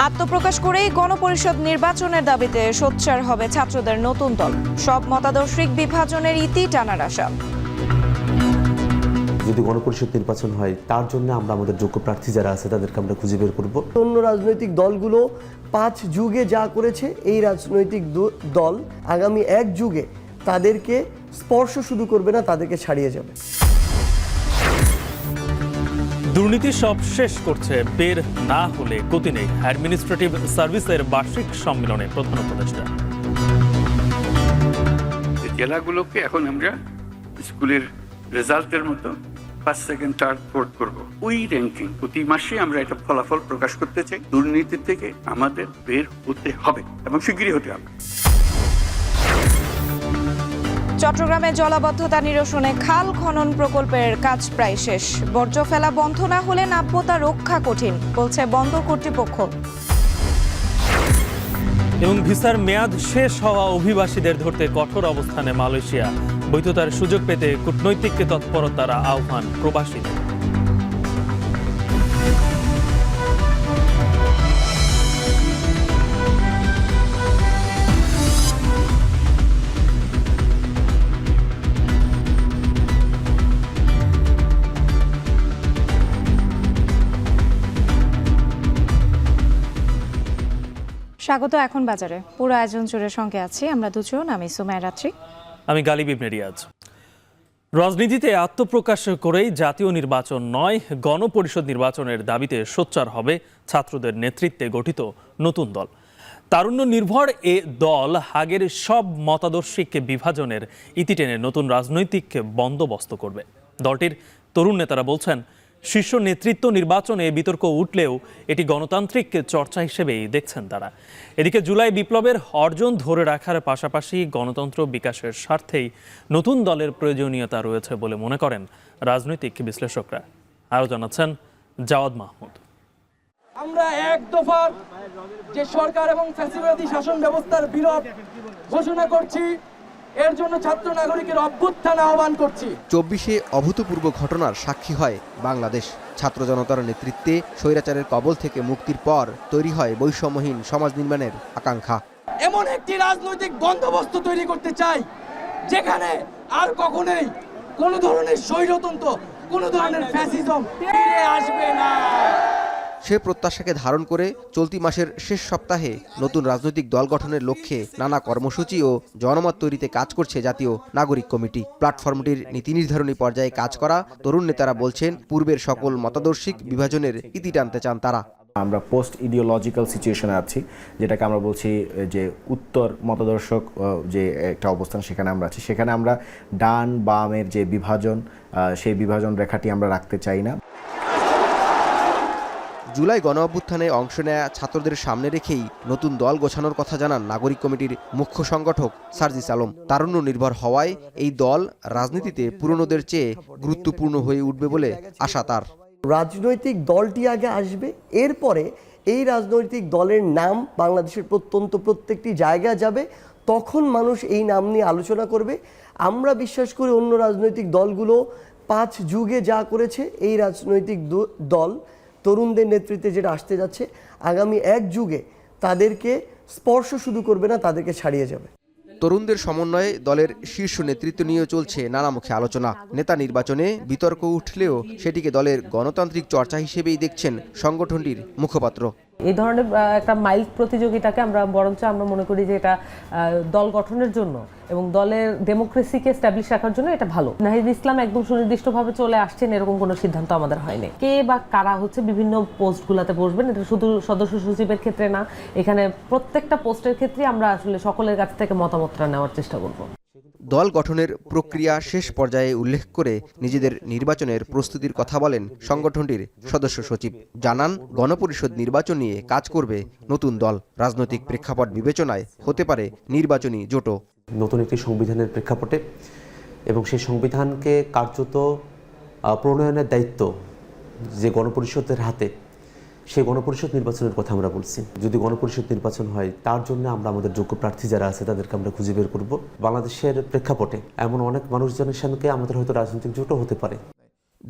আত্মপ্রকাশ করেই গণপরিষদ নির্বাচনের দাবিতে সোচ্চার হবে ছাত্রদের নতুন দল। সব মতাদর্শিক বিভাজনের ইতি টানার আশা। যদি গণপরিষদ নির্বাচন হয় তার জন্য আমরা আমাদের যোগ্য প্রার্থী যারা আছে তাদেরকে আমরা খুঁজে বের করব। অন্য রাজনৈতিক দলগুলো 5 যুগে যা করেছে এই রাজনৈতিক দল আগামী 1 যুগে তাদেরকে স্পর্শ শুধু করবে না, তাদেরকে ছাড়িয়ে যাবে। দুর্নীতি সব শেষ করছে, বের না হলে গতি নেই। অ্যাডমিনিস্ট্রেটিভ সার্ভিসের বার্ষিক সম্মেলনে প্রধান উপদেষ্টা। জেলাগুলোকে এখন আমরা স্কুলের রেজাল্টের মতো 1st, 2nd, 3rd, 4th করবো। ওই র্যাঙ্কিং প্রতি মাসে আমরা একটা ফলাফল প্রকাশ করতে চাই। দুর্নীতি থেকে আমাদের বের হতে হবে এবং শিগগিরই হতে হবে। চট্টগ্রামে জলাবদ্ধতা নিরসনে খাল খনন প্রকল্পের কাজ প্রায় শেষ। বর্জ্য ফেলা বন্ধ না হলে নাব্যতা রক্ষা কঠিন, বলছে বন্দর কর্তৃপক্ষ। এবং ভিসার মেয়াদ শেষ হওয়া অভিবাসীদের ধরতে কঠোর অবস্থানে মালয়েশিয়া। বৈধতার সুযোগ পেতে কূটনৈতিক তৎপরতার আহ্বান প্রবাসীদের। স্বাগত এখন বাজারে। পুরো আয়োজন জুড়ে সঙ্গে আছি আমরা দুজন। আমি সুমাইয়া রাত্রি। আমি গালিব ইবনে রিয়াজ। রাজনীতিতে আত্মপ্রকাশ করেই জাতীয় নির্বাচন নয়, গণপরিষদ নির্বাচনের দাবিতে সোচ্চার হবে ছাত্রদের নেতৃত্বে গঠিত নতুন দল। তারুণ্য নির্ভর এ দল আগের সব মতাদর্শিক বিভাজনের ইতি টেনে নতুন রাজনৈতিক বন্দোবস্ত করবে। দলটির তরুণ নেতারা বলছেন, শীর্ষ নেতৃত্ব নির্বাচনে বিতর্ক উঠলেও এটি গণতান্ত্রিক চর্চা হিসেবেই দেখছেন তারা। এদিকে জুলাই বিপ্লবের অর্জন ধরে রাখার পাশাপাশি গণতন্ত্র বিকাশের স্বার্থেই নতুন দলের প্রয়োজনীয়তা রয়েছে বলে মনে করেন রাজনৈতিক বিশ্লেষকরা। আরও জানাচ্ছেন জাওয়াদ মাহমুদ। আমরা এক দফার যে সরকার এবং ফ্যাসিবাদী শাসন ব্যবস্থার বিরোধ ঘোষণা করছি, এর জন্য ছাত্র নাগরিকের অভ্যুত্থান আহ্বান করছি। 24-এ অভূতপূর্ব ঘটনার সাক্ষী হয় বাংলাদেশ। ছাত্র জনতার নেতৃত্বে স্বৈরাচারের কবল থেকে মুক্তির পর তৈরি হয় বৈষম্যহীন সমাজ নির্মাণের আকাঙ্ক্ষা। এমন একটি রাজনৈতিক বন্দোবস্ত তৈরি করতে চাই যেখানে আর কখনোই কোনো ধরনের স্বৈরতন্ত্র, কোনো ধরনের ফ্যাসিজম ফিরে আসবে না। সে প্রত্যাশাকে ধারণ করে চলতি মাসের শেষ সপ্তাহে নতুন রাজনৈতিক দল গঠনের লক্ষ্যে নানা কর্মসূচি ও জনমত তৈরিতে কাজ করছে জাতীয় নাগরিক কমিটি। প্ল্যাটফর্মটির নীতি নির্ধারণী পর্যায়ে কাজ করা তরুণ নেতারা বলছেন, পূর্বের সকল মতাদর্শিক বিভাজনের ইতি টানতে চান তারা। আমরা পোস্ট ইডিওলজিক্যাল সিচুয়েশনে আছি, যেটাকে আমরা বলছি যে উত্তর মতাদর্শক যে একটা অবস্থান সেখানে আমরা আছি। সেখানে আমরা ডান বামের যে বিভাজন, সেই বিভাজন রেখাটি আমরা রাখতে চাই না। জুলাই গণ অভ্যুত্থানে অংশ নেয়া ছাত্রদের সামনে রেখেই নতুন দল গোছানোর কথা জানান নাগরিক কমিটির মুখ্য সংগঠক সার্জিস আলম। তারুণ্য নির্ভর হওয়ায় এই দল রাজনীতিতে পুরনোদের চেয়ে গুরুত্বপূর্ণ হয়ে উঠবে বলে আশা তার। রাজনৈতিক দলটি আগে আসবে, এরপরে এই রাজনৈতিক দলের নাম বাংলাদেশের প্রত্যেকটি জায়গায় যাবে, তখন মানুষ এই নাম নিয়ে আলোচনা করবে। আমরা বিশ্বাস করি অন্য রাজনৈতিক দলগুলো 5 যুগে যা করেছে এই রাজনৈতিক দল তরুণদের নেতৃত্বে যেটা আসতে যাচ্ছে, আগামী 1 যুগে তাদেরকে স্পর্শ শুধু করবে না, তাদেরকে ছাড়িয়ে যাবে। তরুণদের সমন্বয়ে দলের শীর্ষ নেতৃত্ব নিয়ে চলছে নানামুখী আলোচনা। নেতা নির্বাচনে বিতর্ক উঠলেও সেটিকে দলের গণতান্ত্রিক চর্চা হিসেবেই দেখছেন সংগঠনটির মুখপাত্র। এই ধরনের একটা মাইল্ড প্রতিযোগিতাকে আমরা মনে করি যে এটা দল গঠনের জন্য এবং দলের ডেমোক্রেসিকে এস্টাবলিশ রাখার জন্য এটা ভালো। নাহিদ ইসলাম একদম সুনির্দিষ্টভাবে চলে আসছেন এরকম কোনো সিদ্ধান্ত আমাদের হয়নি। কে বা কারা হচ্ছে বিভিন্ন পোস্টগুলোতে বসবেন, এটা শুধু সদস্য সচিবের ক্ষেত্রে না, এখানে প্রত্যেকটা পোস্টের ক্ষেত্রে আমরা আসলে সকলের কাছ থেকে মতামতটা নেওয়ার চেষ্টা করব। দল গঠনের প্রক্রিয়া শেষ পর্যায়ে উল্লেখ করে নিজেদের নির্বাচনের প্রস্তুতির কথা বলেন সংগঠনটির সদস্য সচিব। জানান, গণপরিষদ নির্বাচন নিয়ে কাজ করবে নতুন দল। রাজনৈতিক প্রেক্ষাপট বিবেচনায় হতে পারে নির্বাচনী জোটও। নতুন একটি সংবিধানের প্রেক্ষাপটে এবং সেই সংবিধানকে কার্যত প্রণয়নের দায়িত্ব যে গণপরিষদের হাতে, সেই গণপরিষদ নির্বাচনের কথা আমরা বলছি। যদি গণপরিষদ নির্বাচন হয় তার জন্য আমরা আমাদের যোগ্য প্রার্থী যারা আছে তাদেরকে আমরা খুঁজে বের করব। বাংলাদেশের প্রেক্ষাপটে এমন অনেক মানুষজনের সঙ্গে আমাদের হয়তো রাজনৈতিক জোটও হতে পারে।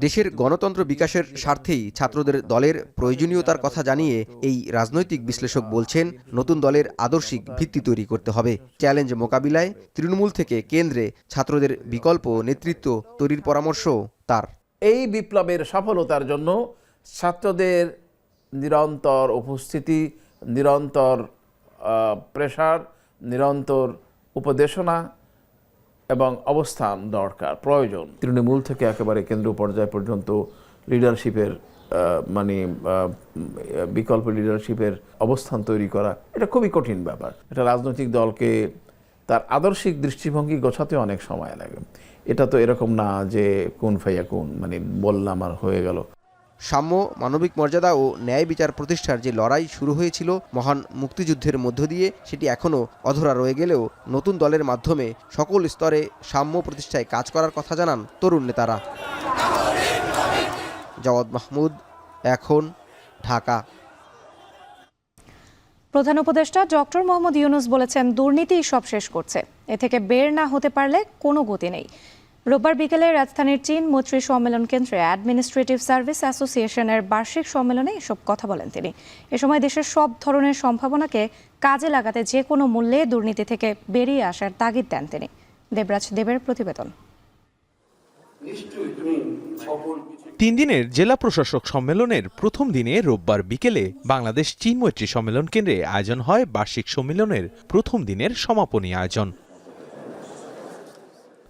দেশের গণতন্ত্র বিকাশের স্বার্থেই ছাত্রদের দলের প্রয়োজনীয়তার কথা জানিয়ে এই রাজনৈতিক বিশ্লেষক বলছেন, নতুন দলের আদর্শিক ভিত্তি তৈরি করতে হবে। চ্যালেঞ্জ মোকাবিলায় তৃণমূল থেকে কেন্দ্রে ছাত্রদের বিকল্প নেতৃত্ব তৈরির পরামর্শ তার। এই বিপ্লবের সফলতার জন্য ছাত্রদের নিরন্তর উপস্থিতি, নিরন্তর প্রেসার, নিরন্তর উপদেশনা এবং অবস্থান দরকার, প্রয়োজন। তৃণমূল থেকে একেবারে কেন্দ্র পর্যায় পর্যন্ত লিডারশিপের বিকল্প লিডারশিপের অবস্থান তৈরি করা এটা খুবই কঠিন ব্যাপার। এটা রাজনৈতিক দলকে তার আদর্শিক দৃষ্টিভঙ্গি গোছাতে অনেক সময় লাগে। এটা তো এরকম না যে কোন ফাইয়া কোন, বললাম আর হয়ে গেল। সাম্য, মানবিক মর্যাদা ও ন্যায় বিচার প্রতিষ্ঠার যে লড়াই শুরু হয়েছিল মহান মুক্তিযুদ্ধের মধ্য দিয়ে, সেটি এখনও অধরা রয়ে গেলেও নতুন দলের মাধ্যমে সকল স্তরে সাম্য প্রতিষ্ঠায় কাজ করার কথা জানান তরুণ নেতারা। জাওয়াদ মাহমুদ, এখন, ঢাকা। প্রধান উপদেষ্টা ডক্টর মোহাম্মদ ইউনূস বলেছেন, দুর্নীতি সব শেষ করছে, এ থেকে বের না হতে পারলে কোনো গতি নেই। রোববার বিকেলে রাজধানীর চীন মৈত্রী সম্মেলন কেন্দ্রে অ্যাডমিনিস্ট্রেটিভ সার্ভিস অ্যাসোসিয়েশনের বার্ষিক সম্মেলনে এসব কথা বলেন তিনি। এ সময় দেশের সব ধরনের সম্ভাবনাকে কাজে লাগাতে যে কোনো মূল্যে দুর্নীতি থেকে বেরিয়ে আসার তাগিদ দেন তিনি। দেবরাজ দেবের প্রতিবেদন। 3 দিনের জেলা প্রশাসক সম্মেলনের প্রথম দিনে রোববার বিকেলে বাংলাদেশ চীন মৈত্রী সম্মেলন কেন্দ্রে আয়োজন হয় বার্ষিক সম্মেলনের প্রথম দিনের সমাপনী আয়োজন।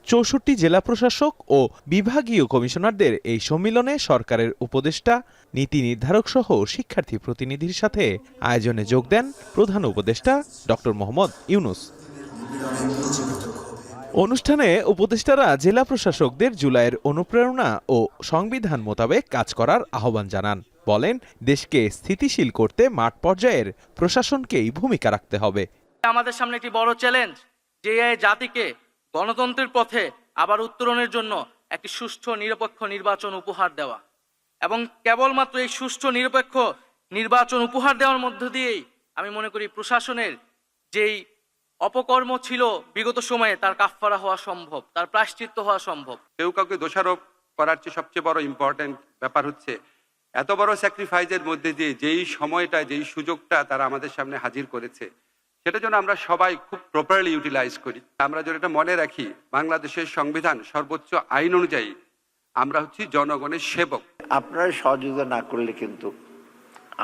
64 জেলা প্রশাসক ও বিভাগীয় কমিশনারদের এই সম্মেলনে সরকারের উপদেষ্টা, নীতি নির্ধারক সহ শিক্ষার্থী প্রতিনিধির সাথে আয়োজনে যোগ দেন প্রধান উপদেষ্টা ডক্টর মোহাম্মদ ইউনূস। অনুষ্ঠানে উপদেষ্টারা জেলা প্রশাসকদের জুলাইয়ের অনুপ্রেরণা ও সংবিধান মোতাবেক কাজ করার আহ্বান জানান। বলেন, দেশকে স্থিতিশীল করতে মাঠ পর্যায়ের প্রশাসনকেই ভূমিকা রাখতে হবে। আমাদের সামনে একটি বড় চ্যালেঞ্জ, যে জাতিকে গণতন্ত্রের পথে আবার উত্তরণের জন্য একটি সুষ্ঠু নিরপেক্ষ নির্বাচন উপহার দেওয়া, এবং কেবলমাত্র এই সুষ্ঠু নিরপেক্ষ নির্বাচন উপহার দেওয়ার মধ্য দিয়েই আমি মনে করি প্রশাসনের যেই অপকর্ম ছিল বিগত সময়ে তার কাফফারা হওয়া সম্ভব, তার প্রায়শ্চিত্ত হওয়া সম্ভব। কেউ কাউকে দোষারোপ করার চেয়ে সবচেয়ে বড় ইম্পর্টেন্ট ব্যাপার হচ্ছে এত বড় স্যাক্রিফাইসের মধ্যে দিয়ে যেই সময়টা, যেই সুযোগটা তারা আমাদের সামনে হাজির করেছে, সেটা যেন আমরা সবাই খুব প্রপারলি ইউটিলাইজ করি। আমরা যেন এটা মনে রাখি, বাংলাদেশের সংবিধান সর্বোচ্চ আইন অনুযায়ী আমরা হচ্ছি জনগণের সেবক। আপনারা সহযোগিতা না করলে কিন্তু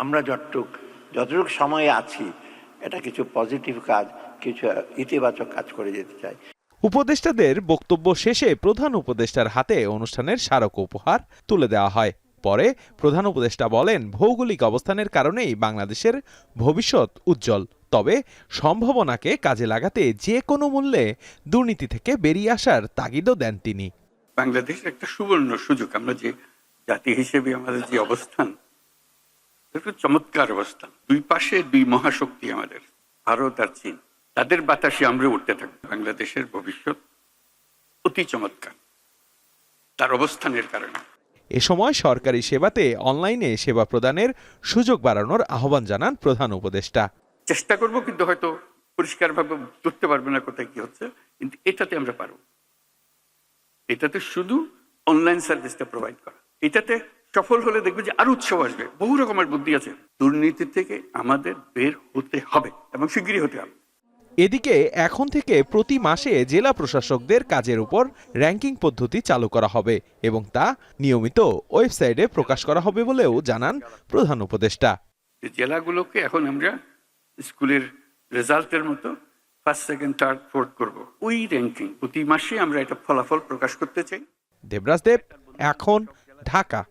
আমরা যতটুকু সময়ে আছি, এটা কিছু পজিটিভ কাজ, কিছু ইতিবাচক কাজ করে যেতে চাই। উপদেষ্টাদের বক্তব্য শেষে প্রধান উপদেষ্টার হাতে অনুষ্ঠানের স্মারক উপহার তুলে দেওয়া হয়। পরে প্রধান উপদেষ্টা বলেন, ভৌগোলিক অবস্থানের কারণেই বাংলাদেশের ভবিষ্যৎ উজ্জ্বল, তবে সম্ভাবনাকে কাজে লাগাতে যে কোনো মূল্যে দুর্নীতি থেকে বেরিয়ে আসার তাগিদও দেন তিনি। বাংলাদেশের একটা সুবর্ণ সুযোগ, আমরা যে জাতি হিসেবে আমাদের যে অবস্থান, একটা চমৎকার অবস্থান। দুই পাশে দুই মহাশক্তি আমাদের, ভারত আর চীন, তাদের বাতাসে আমরা উঠতে থাকবো। বাংলাদেশের ভবিষ্যৎ অতি চমৎকার তার অবস্থানের কারণে। এ সময় সরকারি সেবাতে অনলাইনে সেবা প্রদানের সুযোগ বাড়ানোর আহ্বান জানান প্রধান উপদেষ্টা। চেষ্টা করব, কিন্তু হয়তো পরিষ্কারভাবে ধরতে পারবে না কোথায় কি হচ্ছে, কিন্তু এটাতে আমরা পারবো। এটাতে শুধু অনলাইন সার্ভিসটা প্রোভাইড করা, এটাতে সফল হলে দেখবে যে আরো উৎসব আসবে। বহু রকমের বুদ্ধি আছে। দুর্নীতি থেকে আমাদের বের হতে হবে এবং শিগগিরই হতে হবে। এদিকে এখন থেকে প্রতি মাসে জেলা প্রশাসকদের কাজের উপর র্যাঙ্কিং পদ্ধতি চালু করা হবে এবং তা নিয়মিত ওয়েবসাইটে প্রকাশ করা হবে বলেও জানান প্রধান উপদেষ্টা। জেলাগুলোকে এখন আমরা স্কুলের রেজাল্টের মতো ফার্স্ট, সেকেন্ড, থার্ড, ফোর্থ করব। ওই র্যাঙ্কিং প্রতি মাসে আমরা এটা ফলাফল প্রকাশ করতে চাই। দেবরাজ দেব, এখন, ঢাকা।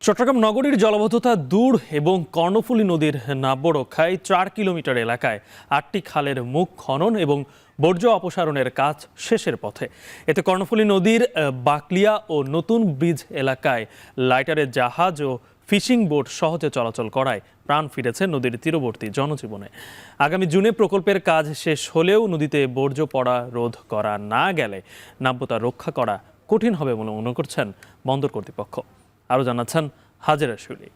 চট্টগ্রাম নগরীর জলাবদ্ধতা দূর এবং কর্ণফুলী নদীর নাব্য রক্ষায় 4 কিলোমিটার এলাকায় 8টি খালের মুখ খনন এবং বর্জ্য অপসারণের কাজ শেষের পথে। এতে কর্ণফুলী নদীর বাকলিয়া ও নতুন ব্রিজ এলাকায় লাইটারের জাহাজ ও ফিশিং বোট সহজে চলাচল করায় প্রাণ ফিরেছে নদীর তীরবর্তী জনজীবনে। আগামী জুনে প্রকল্পের কাজ শেষ হলেও নদীতে বর্জ্য পড়া রোধ করা না গেলে নাব্যতা রক্ষা করা কঠিন হবে বলে মনে করছেন বন্দর কর্তৃপক্ষ। আরও জানাচ্ছেন হাজেরা শুলি।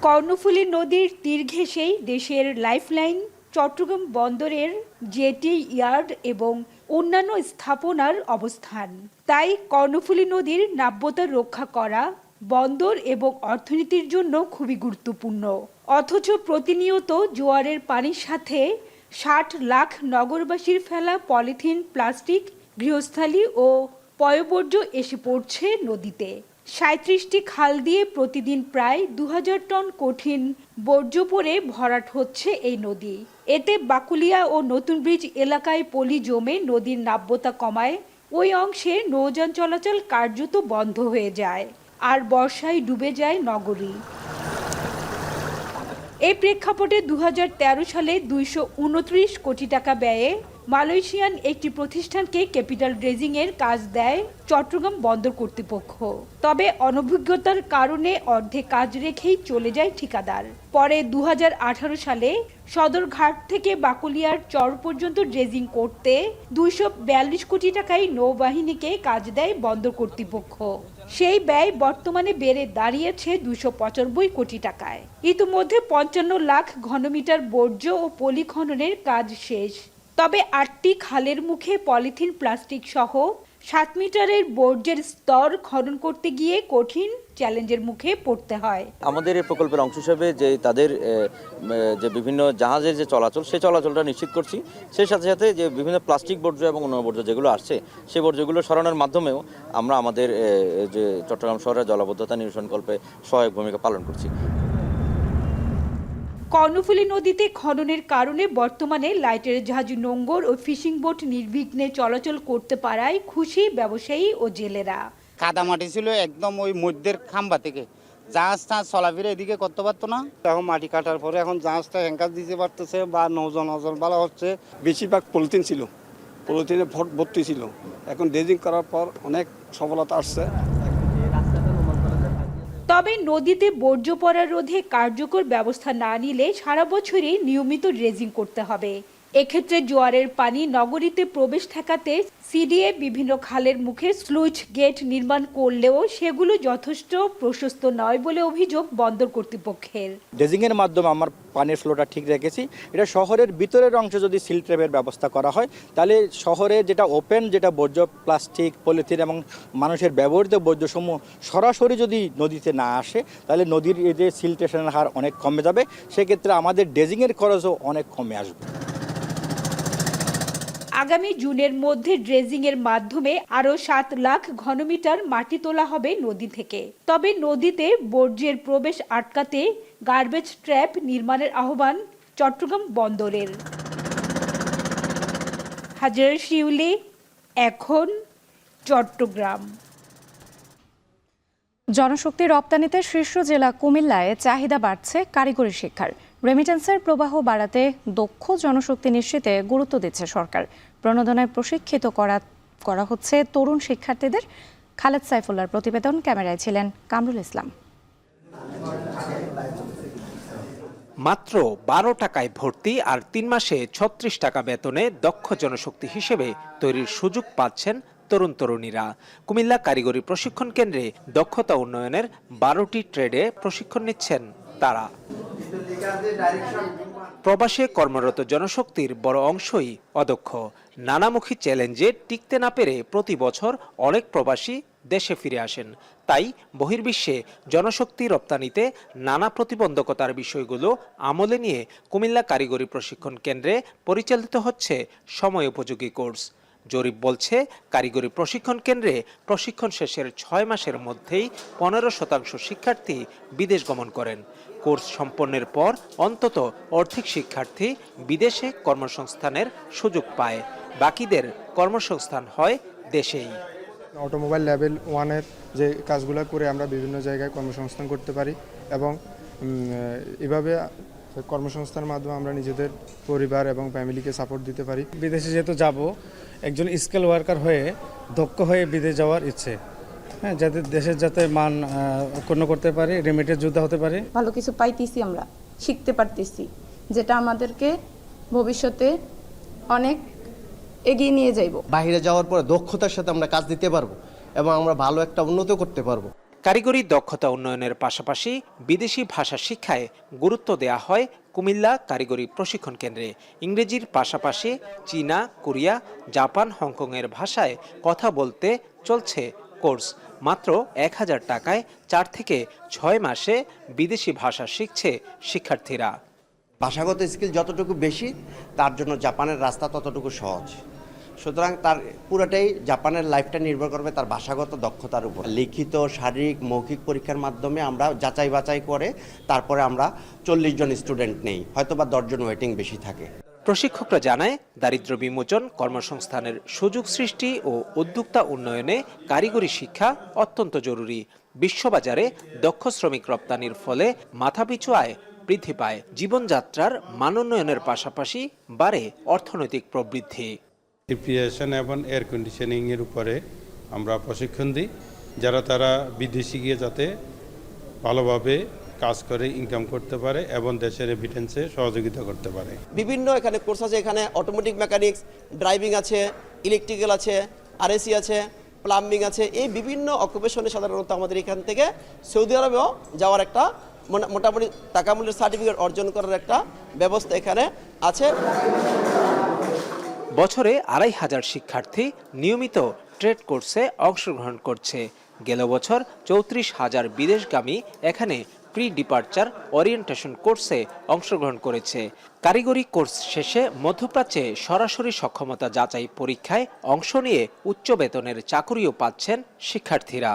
কর্ণফুলী নদীর তীর ঘেঁষেই দেশের লাইফলাইন চট্টগ্রাম বন্দরের জেটি ইয়ার্ড এবং অন্যান্য স্থাপনার অবস্থান। তাই কর্ণফুলী নদীর নাব্যতা রক্ষা করা বন্দর এবং অর্থনীতির জন্য খুবই গুরুত্বপূর্ণ। অথচ প্রতিনিয়ত জোয়ারের পানির সাথে ৬০ লাখ নগরবাসীর ফেলা পলিথিন, প্লাস্টিক, গৃহস্থালী ও পয়ঃবর্জ্য এসে পড়ছে নদীতে। ৩৭টি খাল দিয়ে প্রতিদিন প্রায় ২০০০ টন কঠিন বর্জ্য পড়ে ভরাট হচ্ছে এই নদী। এতে বাকুলিয়া ও নতুন ব্রিজ এলাকায় পলি জমে নদীর নাব্যতা কমায় ওই অংশে নৌযান চলাচল কার্যত বন্ধ হয়ে যায়, আর বর্ষায় ডুবে যায় নগরী। এই প্রেক্ষাপটে ২০১৩ সালে ২২৯ কোটি টাকা ব্যয়ে মালয়েশিয়ান একটি প্রতিষ্ঠানকে ক্যাপিটাল ড্রেজিং এর কাজ দেয় চট্টগ্রাম বন্দর কর্তৃপক্ষ। তবে অনভিজ্ঞতার কারণে অর্ধেক কাজ রেখেই চলে যায় ঠিকাদার। পরে ২০১৮ সালে সদরঘাট থেকে বাকুলিয়ার চর পর্যন্ত ড্রেজিং করতে ২৪২ কোটি টাকায় নৌবাহিনীকে কাজ দেয় বন্দর কর্তৃপক্ষ। সেই ব্যয় বর্তমানে বেড়ে দাঁড়িয়েছে ২৯৫ কোটি টাকায়। ইতিমধ্যে ৫৫ লাখ ঘনমিটার বর্জ্য ও পলি খননের কাজ শেষ। তবে ৮টি খালের মুখে পলিথিন, প্লাস্টিক সহ ৭ মিটারের বর্জ্যের স্তর খনন করতে গিয়ে কঠিন চ্যালেঞ্জের মুখে পড়তে হয়। আমাদের এই প্রকল্পের অংশ হিসেবে যে তাদের যে বিভিন্ন জাহাজের যে চলাচল, সেই চলাচলটা নিশ্চিত করছি। সেই সাথে সাথে যে বিভিন্ন প্লাস্টিক বর্জ্য এবং অন্য বর্জ্য যেগুলো আসছে, সেই বর্জ্যগুলো সরানোর মাধ্যমেও আমরা আমাদের যে চট্টগ্রাম শহরের জলাবদ্ধতা নিরসনকল্পে সহায়ক ভূমিকা পালন করছি। কর্ণফুলী নদীতে খননের কারণে বর্তমানে লাইটের জাহাজ, নোঙ্গর ও ফিশিং বোট নির্বিঘ্নে চলাচল করতে পারায় খুশি ব্যবসায়ী ও জেলেরা। কাদামাটি ছিল একদম ওই মধ্যের খাম্বা থেকে, জাহাজ টাজ চলাফেরা এদিকে করতে পারতো না। এখন মাটি কাটার পরে এখন জাহাজটা হ্যাঙ্কার দিতে পারতেছে বা নৌজন ভালো হচ্ছে। বেশিরভাগ পলিথিন ছিল, পলিথিনে ভর্তি ছিল। এখন ড্রেজিং করার পর অনেক সফলতা আসছে। তবে নদীতে বর্জ্য পড়া রোধে কার্যকর ব্যবস্থা না নিলে সারা বছরই নিয়মিত ড্রেজিং করতে হবে। এক্ষেত্রে জোয়ারের পানি নগরীতে প্রবেশ ঠেকাতে সিডিএ বিভিন্ন খালের মুখে স্লুইস গেট নির্মাণ করলেও সেগুলো যথেষ্ট প্রশস্ত নয় বলে অভিযোগ বন্দর কর্তৃপক্ষের। ড্রেজিং এর মাধ্যমে আমার পানির ফ্লোটা ঠিক রেখেছি। এটা শহরের ভিতরের অংশে যদি সিল ট্র্যাপের ব্যবস্থা করা হয়, তাহলে শহরে যেটা ওপেন, যেটা বর্জ্য প্লাস্টিক, পলিথিন এবং মানুষের ব্যবহৃত বর্জ্যসমূহ সরাসরি যদি নদীতে না আসে, তাহলে নদীর এই যে সিলটেশনের হার অনেক কমে যাবে। সেক্ষেত্রে আমাদের ড্রেজিংয়ের খরচও অনেক কমে আসবে। আগামী জুনের মধ্যে ড্রেজিং এর মাধ্যমে আরও ৭ লাখ ঘনমিটার মাটি তোলা হবে নদী থেকে। তবে নদীতে বর্জ্যের প্রবেশ আটকাতে গার্বেজ ট্র্যাপ নির্মাণের আহ্বান চট্টগ্রাম বন্দরের। হাজার শিউলি, এখন চট্টগ্রাম। জনশক্তি রপ্তানিতে শীর্ষ জেলা কুমিল্লায় চাহিদা বাড়ছে কারিগরি শিক্ষার। রেমিটেন্সের প্রবাহ বাড়াতে দক্ষ জনশক্তি নিশ্চিতে গুরুত্ব দিচ্ছে সরকার। প্রণোদনায় প্রশিক্ষিত করা হচ্ছে তরুণ শিক্ষার্থীদের। খালেদ সাইফুল্লাহর প্রতিবেদন, ক্যামেরায় ছিলেন কামরুল ইসলাম। মাত্র ১২ টাকায় ভর্তি আর ৩ মাসে ৩৬ টাকা বেতনে দক্ষ জনশক্তি হিসেবে তৈরির সুযোগ পাচ্ছেন তরুণ তরুণীরা। কুমিল্লা কারিগরি প্রশিক্ষণ কেন্দ্রে দক্ষতা উন্নয়নের ১২টি ট্রেডে প্রশিক্ষণ নিচ্ছেন তারা। প্রবাসে কর্মরত জনশক্তির বড় অংশই অদক্ষ। নানামুখী চ্যালেঞ্জে টিকতে না পেরে প্রতি বছর অনেক প্রবাসী দেশে ফিরে আসেন। তাই বহির্বিশ্বে জনশক্তি রপ্তানিতে নানা প্রতিবন্ধকতার বিষয়গুলো আমলে নিয়ে কুমিল্লা কারিগরি প্রশিক্ষণ কেন্দ্রে পরিচালিত হচ্ছে সময় উপযোগী কোর্স। জরিপ বলছে, কারিগরি প্রশিক্ষণ কেন্দ্রে প্রশিক্ষণ শেষের ৬ মাসের মধ্যেই ১৫% শিক্ষার্থী বিদেশ গমন করেন। কোর্স সম্পন্নের পর অন্তত অর্ধেক শিক্ষার্থী বিদেশে কর্মসংস্থানের সুযোগ পায়। বাকিদের কর্মসংস্থান হয় দেশেই। অটোমোবাইল লেভেল 1-এর যে কাজগুলো করে আমরা বিভিন্ন জায়গায় কর্মসংস্থান করতে পারি এবং এভাবে কর্মসংস্থানের মাধ্যমে আমরা নিজেদের পরিবার এবং ফ্যামিলিকে সাপোর্ট দিতে পারি। বিদেশে যেহেতু যাব, একজন স্কিল ওয়ার্কার হয়ে দক্ষ হয়ে বিদেশ যাওয়ার ইচ্ছে, হ্যাঁ, যাতে দেশের যাতে মান অক্ষুণ্ণ করতে পারে, রেমিটেন্স যোদ্ধা হতে পারে। ভালো কিছু পাইতেছি, আমরা শিখতে পারতেছি, যেটা আমাদেরকে ভবিষ্যতে অনেক এগিয়ে নিয়ে যাইব। বাইরে যাওয়ার পরে দক্ষতার সাথে আমরা কাজ দিতে পারবো এবং আমরা ভালো একটা উন্নত করতে পারবো। কারিগরি দক্ষতা উন্নয়নের পাশাপাশি বিদেশি ভাষা শিক্ষায় গুরুত্ব দেয়া হয় কুমিল্লা কারিগরি প্রশিক্ষণ কেন্দ্রে। ইংরেজির পাশাপাশি চীনা, কোরিয়া, জাপান, হংকংয়ের ভাষায় কথা বলতে চলছে কোর্স। মাত্র 1000 টাকায় 4 থেকে 6 মাসে বিদেশি ভাষা শিখছে শিক্ষার্থীরা। ভাষাগত স্কিল যতটুকু বেশি, তার জন্য জাপানের রাস্তা ততটুকু সহজ। সুতরাং তার পুরোটাই জাপানের লাইফটা নির্ভর করবে তার ভাষাগত দক্ষতার উপর। লিখিত, শারীরিক, মৌখিক পরীক্ষার মাধ্যমে আমরা যাচাই বাছাই করে তারপরে আমরা 40 জন স্টুডেন্ট নেই, হয়তোবা 10 জন ওয়েটিং বেশি থাকে। প্রশিক্ষকরা জানায়, দারিদ্র্য বিমোচন, কর্মসংস্থানের সুযোগ সৃষ্টি ও উদ্যোক্তা উন্নয়নে কারিগরি শিক্ষা অত্যন্ত জরুরি। বিশ্ববাজারে দক্ষ শ্রমিক রপ্তানির ফলে মাথাপিছু আয় বৃদ্ধি পায়, জীবনযাত্রার মানোন্নয়নের পাশাপাশি বাড়ে অর্থনৈতিক প্রবৃদ্ধি। রিফ্রিজারেশন এবং এয়ার কন্ডিশনিংয়ের উপরে আমরা প্রশিক্ষণ দিই, যারা তারা বিদেশে গিয়ে যাতে ভালোভাবে কাজ করে ইনকাম করতে পারে এবং দেশের রেমিটেন্সে সহযোগিতা করতে পারে। বিভিন্ন এখানে কোর্স আছে, এখানে অটোমেটিক মেকানিক্স, ড্রাইভিং আছে, ইলেকট্রিক্যাল আছে, আরএসি আছে, প্লাম্বিং আছে। এই বিভিন্ন অকুপেশনে সাধারণত আমাদের এখান থেকে সৌদি আরবেও যাওয়ার একটা মোটামুটি টাকামূল্যের সার্টিফিকেট অর্জন করার একটা ব্যবস্থা এখানে আছে। বছরে 2500 শিক্ষার্থী নিয়মিত ট্রেড কোর্সে অংশগ্রহণ করছে। গেল বছর 34,000 বিদেশগামী এখানে প্রি ডিপার্চার ওরিয়েন্টেশন কোর্সে অংশগ্রহণ করেছে। কারিগরি কোর্স শেষে মধ্যপ্রাচ্যে সরাসরি সক্ষমতা যাচাই পরীক্ষায় অংশ নিয়ে উচ্চ বেতনের চাকুরিও পাচ্ছেন শিক্ষার্থীরা।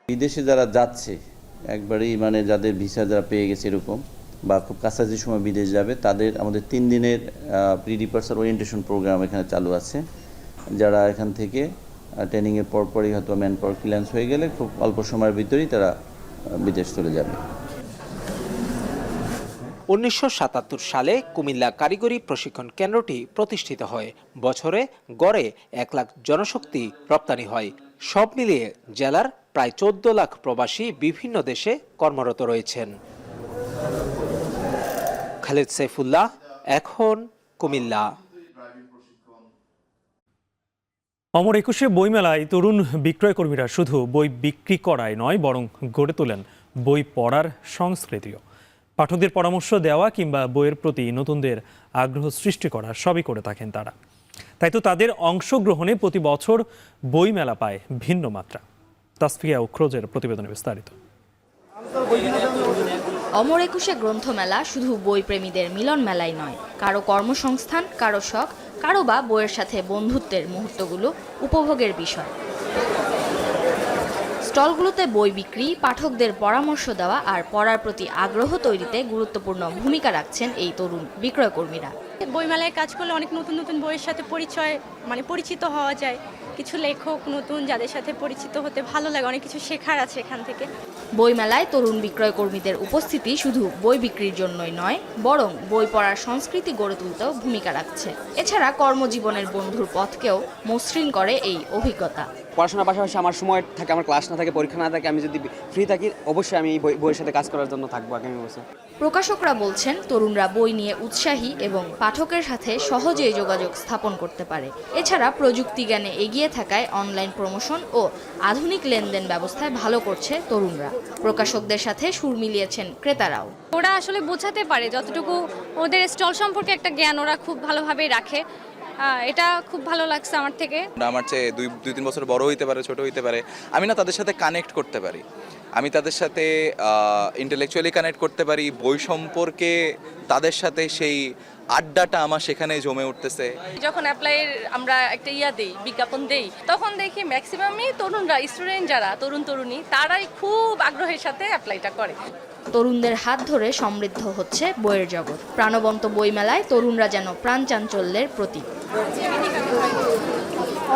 বিদেশে যারা যাচ্ছে একবারেই যাদের ভিসা যারা পেয়ে গেছে এরকম বা খুব কাছাকাছি সময় বিদেশ যাবে, তাদের আমাদের 3 দিনের প্রি ডিপার্চার ওরিয়েন্টেশন প্রোগ্রাম এখানে চালু আছে। যারা এখান থেকে ট্রেনিংয়ের পরপরই হয়তো ম্যান পাওয়ার ক্লিয়ারেন্স হয়ে গেলে খুব অল্প সময়ের ভিতরেই তারা বিদেশ চলে যাবে। 1977 সালে কুমিল্লা কারিগরি প্রশিক্ষণ কেন্দ্রটি প্রতিষ্ঠিত হয়। বছরে গড়ে 1 লাখ জনশক্তি রপ্তানি হয়। সব মিলিয়ে জেলার প্রায় 14 লাখ প্রবাসী বিভিন্ন দেশে কর্মরত রয়েছেন। খালেদ সাইফুল্লাহ, এখন, কুমিল্লা। অমর একুশে বইমেলায় তরুণ বিক্রয় কর্মীরা শুধু বই বিক্রি করায় নয়, বরং গড়ে তোলেন বই পড়ার সংস্কৃতিও। পাঠকদের পরামর্শ দেওয়া কিংবা বইয়ের প্রতি নতুনদের আগ্রহ সৃষ্টি করা সবই করে থাকেন তারা। তাই তো তাদের অংশগ্রহণে প্রতি বছর বইমেলা পায় ভিন্ন মাত্রা। তাসফিয়া উখরোজের প্রতিবেদনে বিস্তারিত। অমর একুশে গ্রন্থমেলা শুধু বই প্রেমীদের মিলন মেলাই নয়, কারো কর্মসংস্থান, কারো শখ, কারো বা বইয়ের সাথে বন্ধুত্বের মুহূর্তগুলো উপভোগের বিষয়। স্টলগুলোতে বই বিক্রি, পাঠকদের পরামর্শ দেওয়া আর পড়ার প্রতি আগ্রহ তৈরিতে গুরুত্বপূর্ণ ভূমিকা রাখছেন এই তরুণ বিক্রয় কর্মীরা। বইমেলায় কাজ করলে অনেক নতুন নতুন বইয়ের সাথে পরিচিত হওয়া যায়। কিছু লেখক নতুন, যাদের সাথে পরিচিত হতে ভালো লাগে, অনেক কিছু শেখার আছে এখান থেকে। বইমেলায় তরুণ বিক্রয় কর্মীদের উপস্থিতি শুধু বই বিক্রির জন্যই নয়, বরং বই পড়ার সংস্কৃতি গড়ে তুলতেও ভূমিকা রাখছে। এছাড়া কর্মজীবনের বন্ধুর পথকেও মসৃণ করে এই অভিজ্ঞতা। পড়াশোনার পাশাপাশি আমার সময় থাকে, আমার ক্লাস না থাকে, পরীক্ষা না থাকে, আমি যদি ফ্রি থাকি অবশ্যই আমি বইয়ের সাথে কাজ করার জন্য থাকবো আগামী বছর। প্রকাশকরা বলছেন, তরুণরা বই নিয়ে উৎসাহী এবং পাঠকের সাথে সহজেই যোগাযোগ স্থাপন করতে পারে। এছাড়া প্রযুক্তি জ্ঞানে এগিয়ে থাকায় অনলাইন প্রমোশন ও আধুনিক লেনদেন ব্যবস্থায় ভালো করছে তরুণরা। প্রকাশকদের সাথে সুর মিলিয়েছেন ক্রেতারাও। ওরা আসলে বোঝাতে পারে, যতটুকু ওদের স্টল সম্পর্কে একটা জ্ঞান ওরা খুব ভালোভাবেই রাখে। এটা খুব ভালো লাগছে আমার থেকে। আমার চেয়ে 2-3 বছর বড় হইতে পারে, ছোট হইতে পারে, আমি তাদের সাথে কানেক্ট করতে পারি, আমি তাদের সাথে ইন্টেলেকচুয়ালি কানেক্ট করতে পারি। বই সম্পর্কে তাদের সাথে সেই আড্ডাটা আমার সেখানে জমে উঠতেছে। যখন অ্যাপ্লাইয়ের আমরা একটা বিজ্ঞাপন দেই, তখন দেখি ম্যাক্সিমামই তরুণরা, স্টুডেন্ট যারা তরুণ তরুণী, তারাই খুব আগ্রহের সাথে অ্যাপ্লাইটা করে। তরুণদের হাত ধরে সমৃদ্ধ হচ্ছে বইয়ের জগৎ। প্রাণবন্ত বইমেলায় তরুণরা যেন প্রাণচাঞ্চল্যের প্রতীক।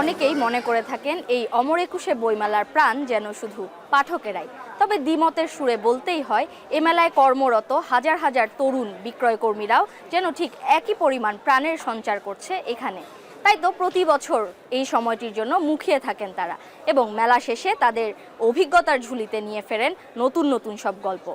অনেকেই মনে করে থাকেন এই অমর একুশে বইমেলার প্রাণ যেন শুধু পাঠকেরাই। তবে দ্বিমতের সুরে বলতেই হয়, এ মেলায় কর্মরত হাজার হাজার তরুণ বিক্রয় কর্মীরাও যেন ঠিক একই পরিমাণ প্রাণের সঞ্চার করছে এখানে। তাই তো প্রতি বছর এই সময়টির জন্য মুখিয়ে থাকেন তারা, এবং মেলা শেষে তাদের অভিজ্ঞতার ঝুলিতে নিয়ে ফেরেন নতুন নতুন সব গল্প।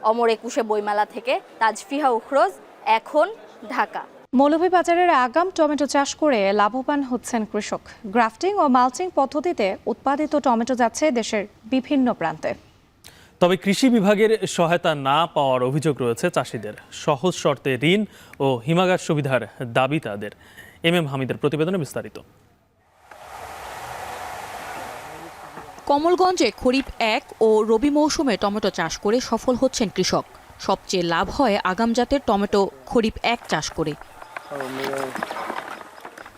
অমর একুশে বইমেলা থেকে তাজফিয়া উখরোজ, এখন, ঢাকা। মৌলভীবাজারের আগাম টমেটো চাষ করে লাভবান হচ্ছেন কৃষক। গ্রাফটিং ও মালচিং পদ্ধতিতে উৎপাদিত টমেটো যাচ্ছে দেশের বিভিন্ন প্রান্তে। তবে কৃষি বিভাগের সহায়তা না পাওয়ার অভিযোগ রয়েছে চাষিদের। সহজ শর্তে ঋণ ও হিমাগার সুবিধার দাবি তাদের। এম হামিদের প্রতিবেদনে বিস্তারিত। কমলগঞ্জে খরিফ 1 ও রবি মৌসুমে টমেটো চাষ করে সফল হচ্ছেন কৃষক। সবচেয়ে লাভ হয় আগাম জাতের টমেটো খরিফ 1 চাষ করে।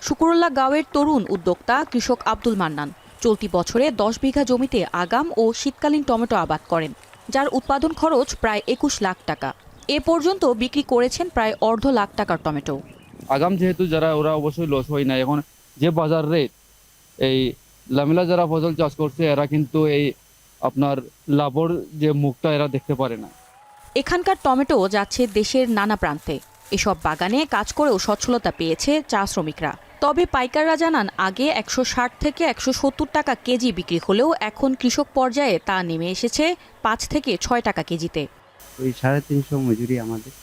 শুকুরুল্লাহ গাঁওয়ের তরুণ উদ্যোক্তা কৃষক আব্দুল মান্নান চলতি বছরে 10 বিঘা জমিতে আগাম ও শীতকালীন টমেটো আবাদ করেন, যার উৎপাদন খরচ প্রায় 21 লাখ টাকা। এ পর্যন্ত বিক্রি করেছেন প্রায় 1.5 লাখ টাকার টমেটো। আগাম যেহেতু যারা ওরা অবশ্যই লস হয় না। এখন যে বাজার রেট, এই লামিলা যারা ফসল চাষ করছে এরা কিন্তু এই আপনার লাভের যে মুখটা এরা দেখতে পারে না। এখানকার টমেটো যাচ্ছে দেশের নানা প্রান্তে। এসব বাগানে কাজ করেও সচ্ছলতা পেয়েছে চা শ্রমিকরা। তবে পাইকাররা জানান আগে 160 থেকে 170 টাকা কেজি বিক্রি হলেও এখন কৃষক পর্যায়ে তা নেমে এসেছে 5 থেকে 6 টাকা কেজিতে। ওই 350 মজুরি আমাদের,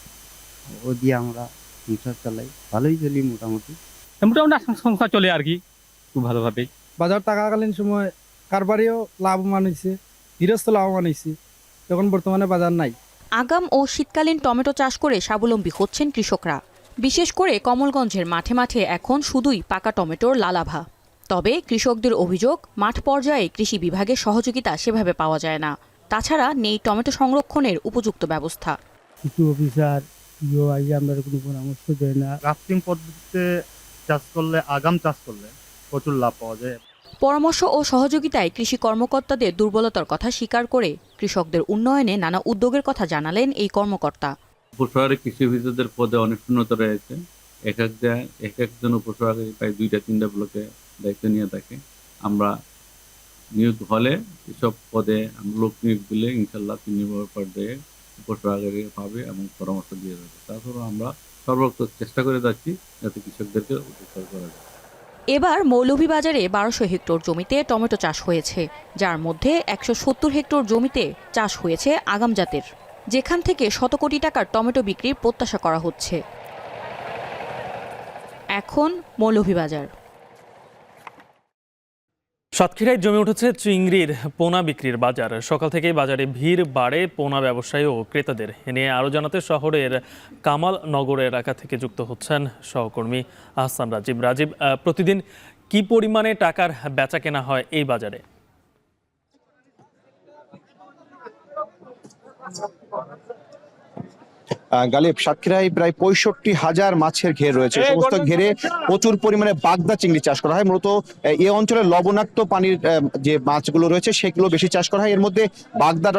ও দিয়ে আমরা সংসার চালাই, ভালোই চলি মোটামুটি। সংসার চলে আর কি খুব ভালোভাবে। বাজার থাকাকালীন সময় কারবারিও লাভবান হয়েছে, গৃহস্থ লাভবান হয়েছে, তখন বর্তমানে বাজার নাই। আগাম ও শীতকালীন টমেটো চাষ করে স্বাবলম্বী হচ্ছেন কৃষকরা। বিশেষ করে কমলগঞ্জের মাঠে মাঠে এখন শুধুই পাকা টমেটোর লালাভা। তবে কৃষকদের অভিযোগ, মাঠ পর্যায়ে কৃষি বিভাগের সহযোগিতা সেভাবে পাওয়া যায় না। তাছাড়া নেই টমেটো সংরক্ষণের উপযুক্ত ব্যবস্থা। কিছু অফিসার আমরা কোনো পরামর্শ দেয় না। গ্রাফটিং পদ্ধতিতে চাষ করলে, আগাম চাষ করলে প্রচুর লাভ পাওয়া যায়। পরামর্শ ও সহযোগিতায় কৃষি কর্মকর্তাদের দুর্বলতার কথা স্বীকার করে কৃষকদের উন্নয়নে নানা উদ্যোগের কথা জানালেন এই কর্মকর্তা। উপশহরে কৃষি অফিসারদের পদে অনেক শূন্যতা রয়েছে। এক একজন উপশহরে প্রায় 2-3টা ব্লকে দায়িত্ব নিয়ে থাকে। আমরা নিয়োগ হলে এসব পদে লোক নিয়োগ দিলে ইনশাল্লাহ 3 নম্বর পর্যায়ে উপশহরে পাবে এবং পরামর্শ দিয়ে যাবে। তাছাড়াও আমরা সর্বোচ্চ চেষ্টা করে যাচ্ছি যাতে কৃষকদেরকে উপকার করা যায়। এবার মৌলভীবাজারে 1200 হেক্টর জমিতে টমেটো চাষ হয়েছে, যার মধ্যে 170 হেক্টর জমিতে চাষ হয়েছে আগাম জাতের, যেখান থেকে শত কোটি টাকার টমেটো বিক্রির প্রত্যাশা করা হচ্ছে। এখন মৌলভীবাজার। সাতক্ষীরায় জমে উঠেছে চিংড়ির পোনা বিক্রির বাজার। সকাল থেকেই বাজারে ভিড় বাড়ে পোনা ব্যবসায়ী ও ক্রেতাদের। এ নিয়ে আরও জানাতে শহরের কামালনগর এলাকা থেকে যুক্ত হচ্ছেন সহকর্মী আহসান রাজীব। প্রতিদিন কি পরিমাণে টাকার বেচা কেনা হয় এই বাজারে? গালিব, সাতক্ষীরায় প্রায় 65,000 মাছের ঘের রয়েছে। সমস্ত ঘেরে প্রচুর পরিমাণে বাগদা চিংড়ি চাষ করা হয়। মূলত এই অঞ্চলের লবণাক্ত পানির যে মাছগুলো রয়েছে সেগুলো বেশি চাষ করা হয়। এর মধ্যে বাগদা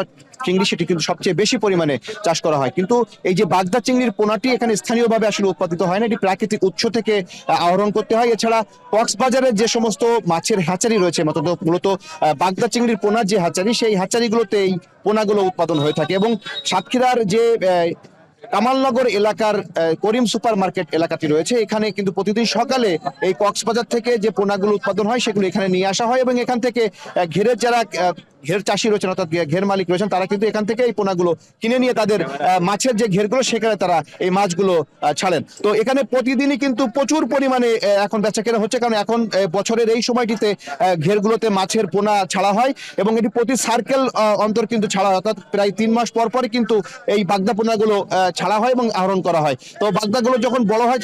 চিংড়ি সেটি কিন্তু সবচেয়ে বেশি পরিমাণে চাষ করা হয়। কিন্তু এই যে বাগদা চিংড়ির পোনাটি এখানে স্থানীয়ভাবে আসলে উৎপাদিত হয় না, এটি প্রাকৃতিক উৎস থেকে আহরণ করতে হয়। এছাড়া কক্সবাজারের যে সমস্ত মাছের হ্যাচারি রয়েছে, মূলত বাগদা চিংড়ির পোনার যে হ্যাচারি, সেই হ্যাচারিগুলোতে এই পোনাগুলো উৎপাদন হয়ে থাকে। এবং সাতক্ষীরার যে কামালনগর এলাকার করিম সুপার মার্কেট এলাকাটি রয়েছে, এখানে কিন্তু প্রতিদিন সকালে এই কক্সবাজার থেকে যে পোনাগুলো উৎপাদন হয় সেগুলো এখানে নিয়ে আসা হয় এবং এখান থেকে ঘেরের যারা ঘের চাষি রয়েছেন অর্থাৎ ঘের মালিক রয়েছেন তারা কিন্তু এখান থেকে এই পোনাগুলো কিনে নিয়ে তাদের মাছের যে ঘেরগুলো সেখানে তারা এই মাছগুলো ছাড়েন। তো এখানে প্রতিদিনই কিন্তু প্রচুর পরিমাণে এখন বেচা কেনা হচ্ছে, কারণ এখন বছরের এই সময়টিতে ঘেরগুলোতে মাছের পোনা ছাড়া হয় এবং এটি প্রতি সার্কেল অন্তর কিন্তু ছাড়া হয়, অর্থাৎ প্রায় 3 মাস পর পরই কিন্তু এই বাগদা পোনাগুলো ছাড়া হয় এবং আহরণ করা হয়। তো বাগদাগুলো যখন বড় হয়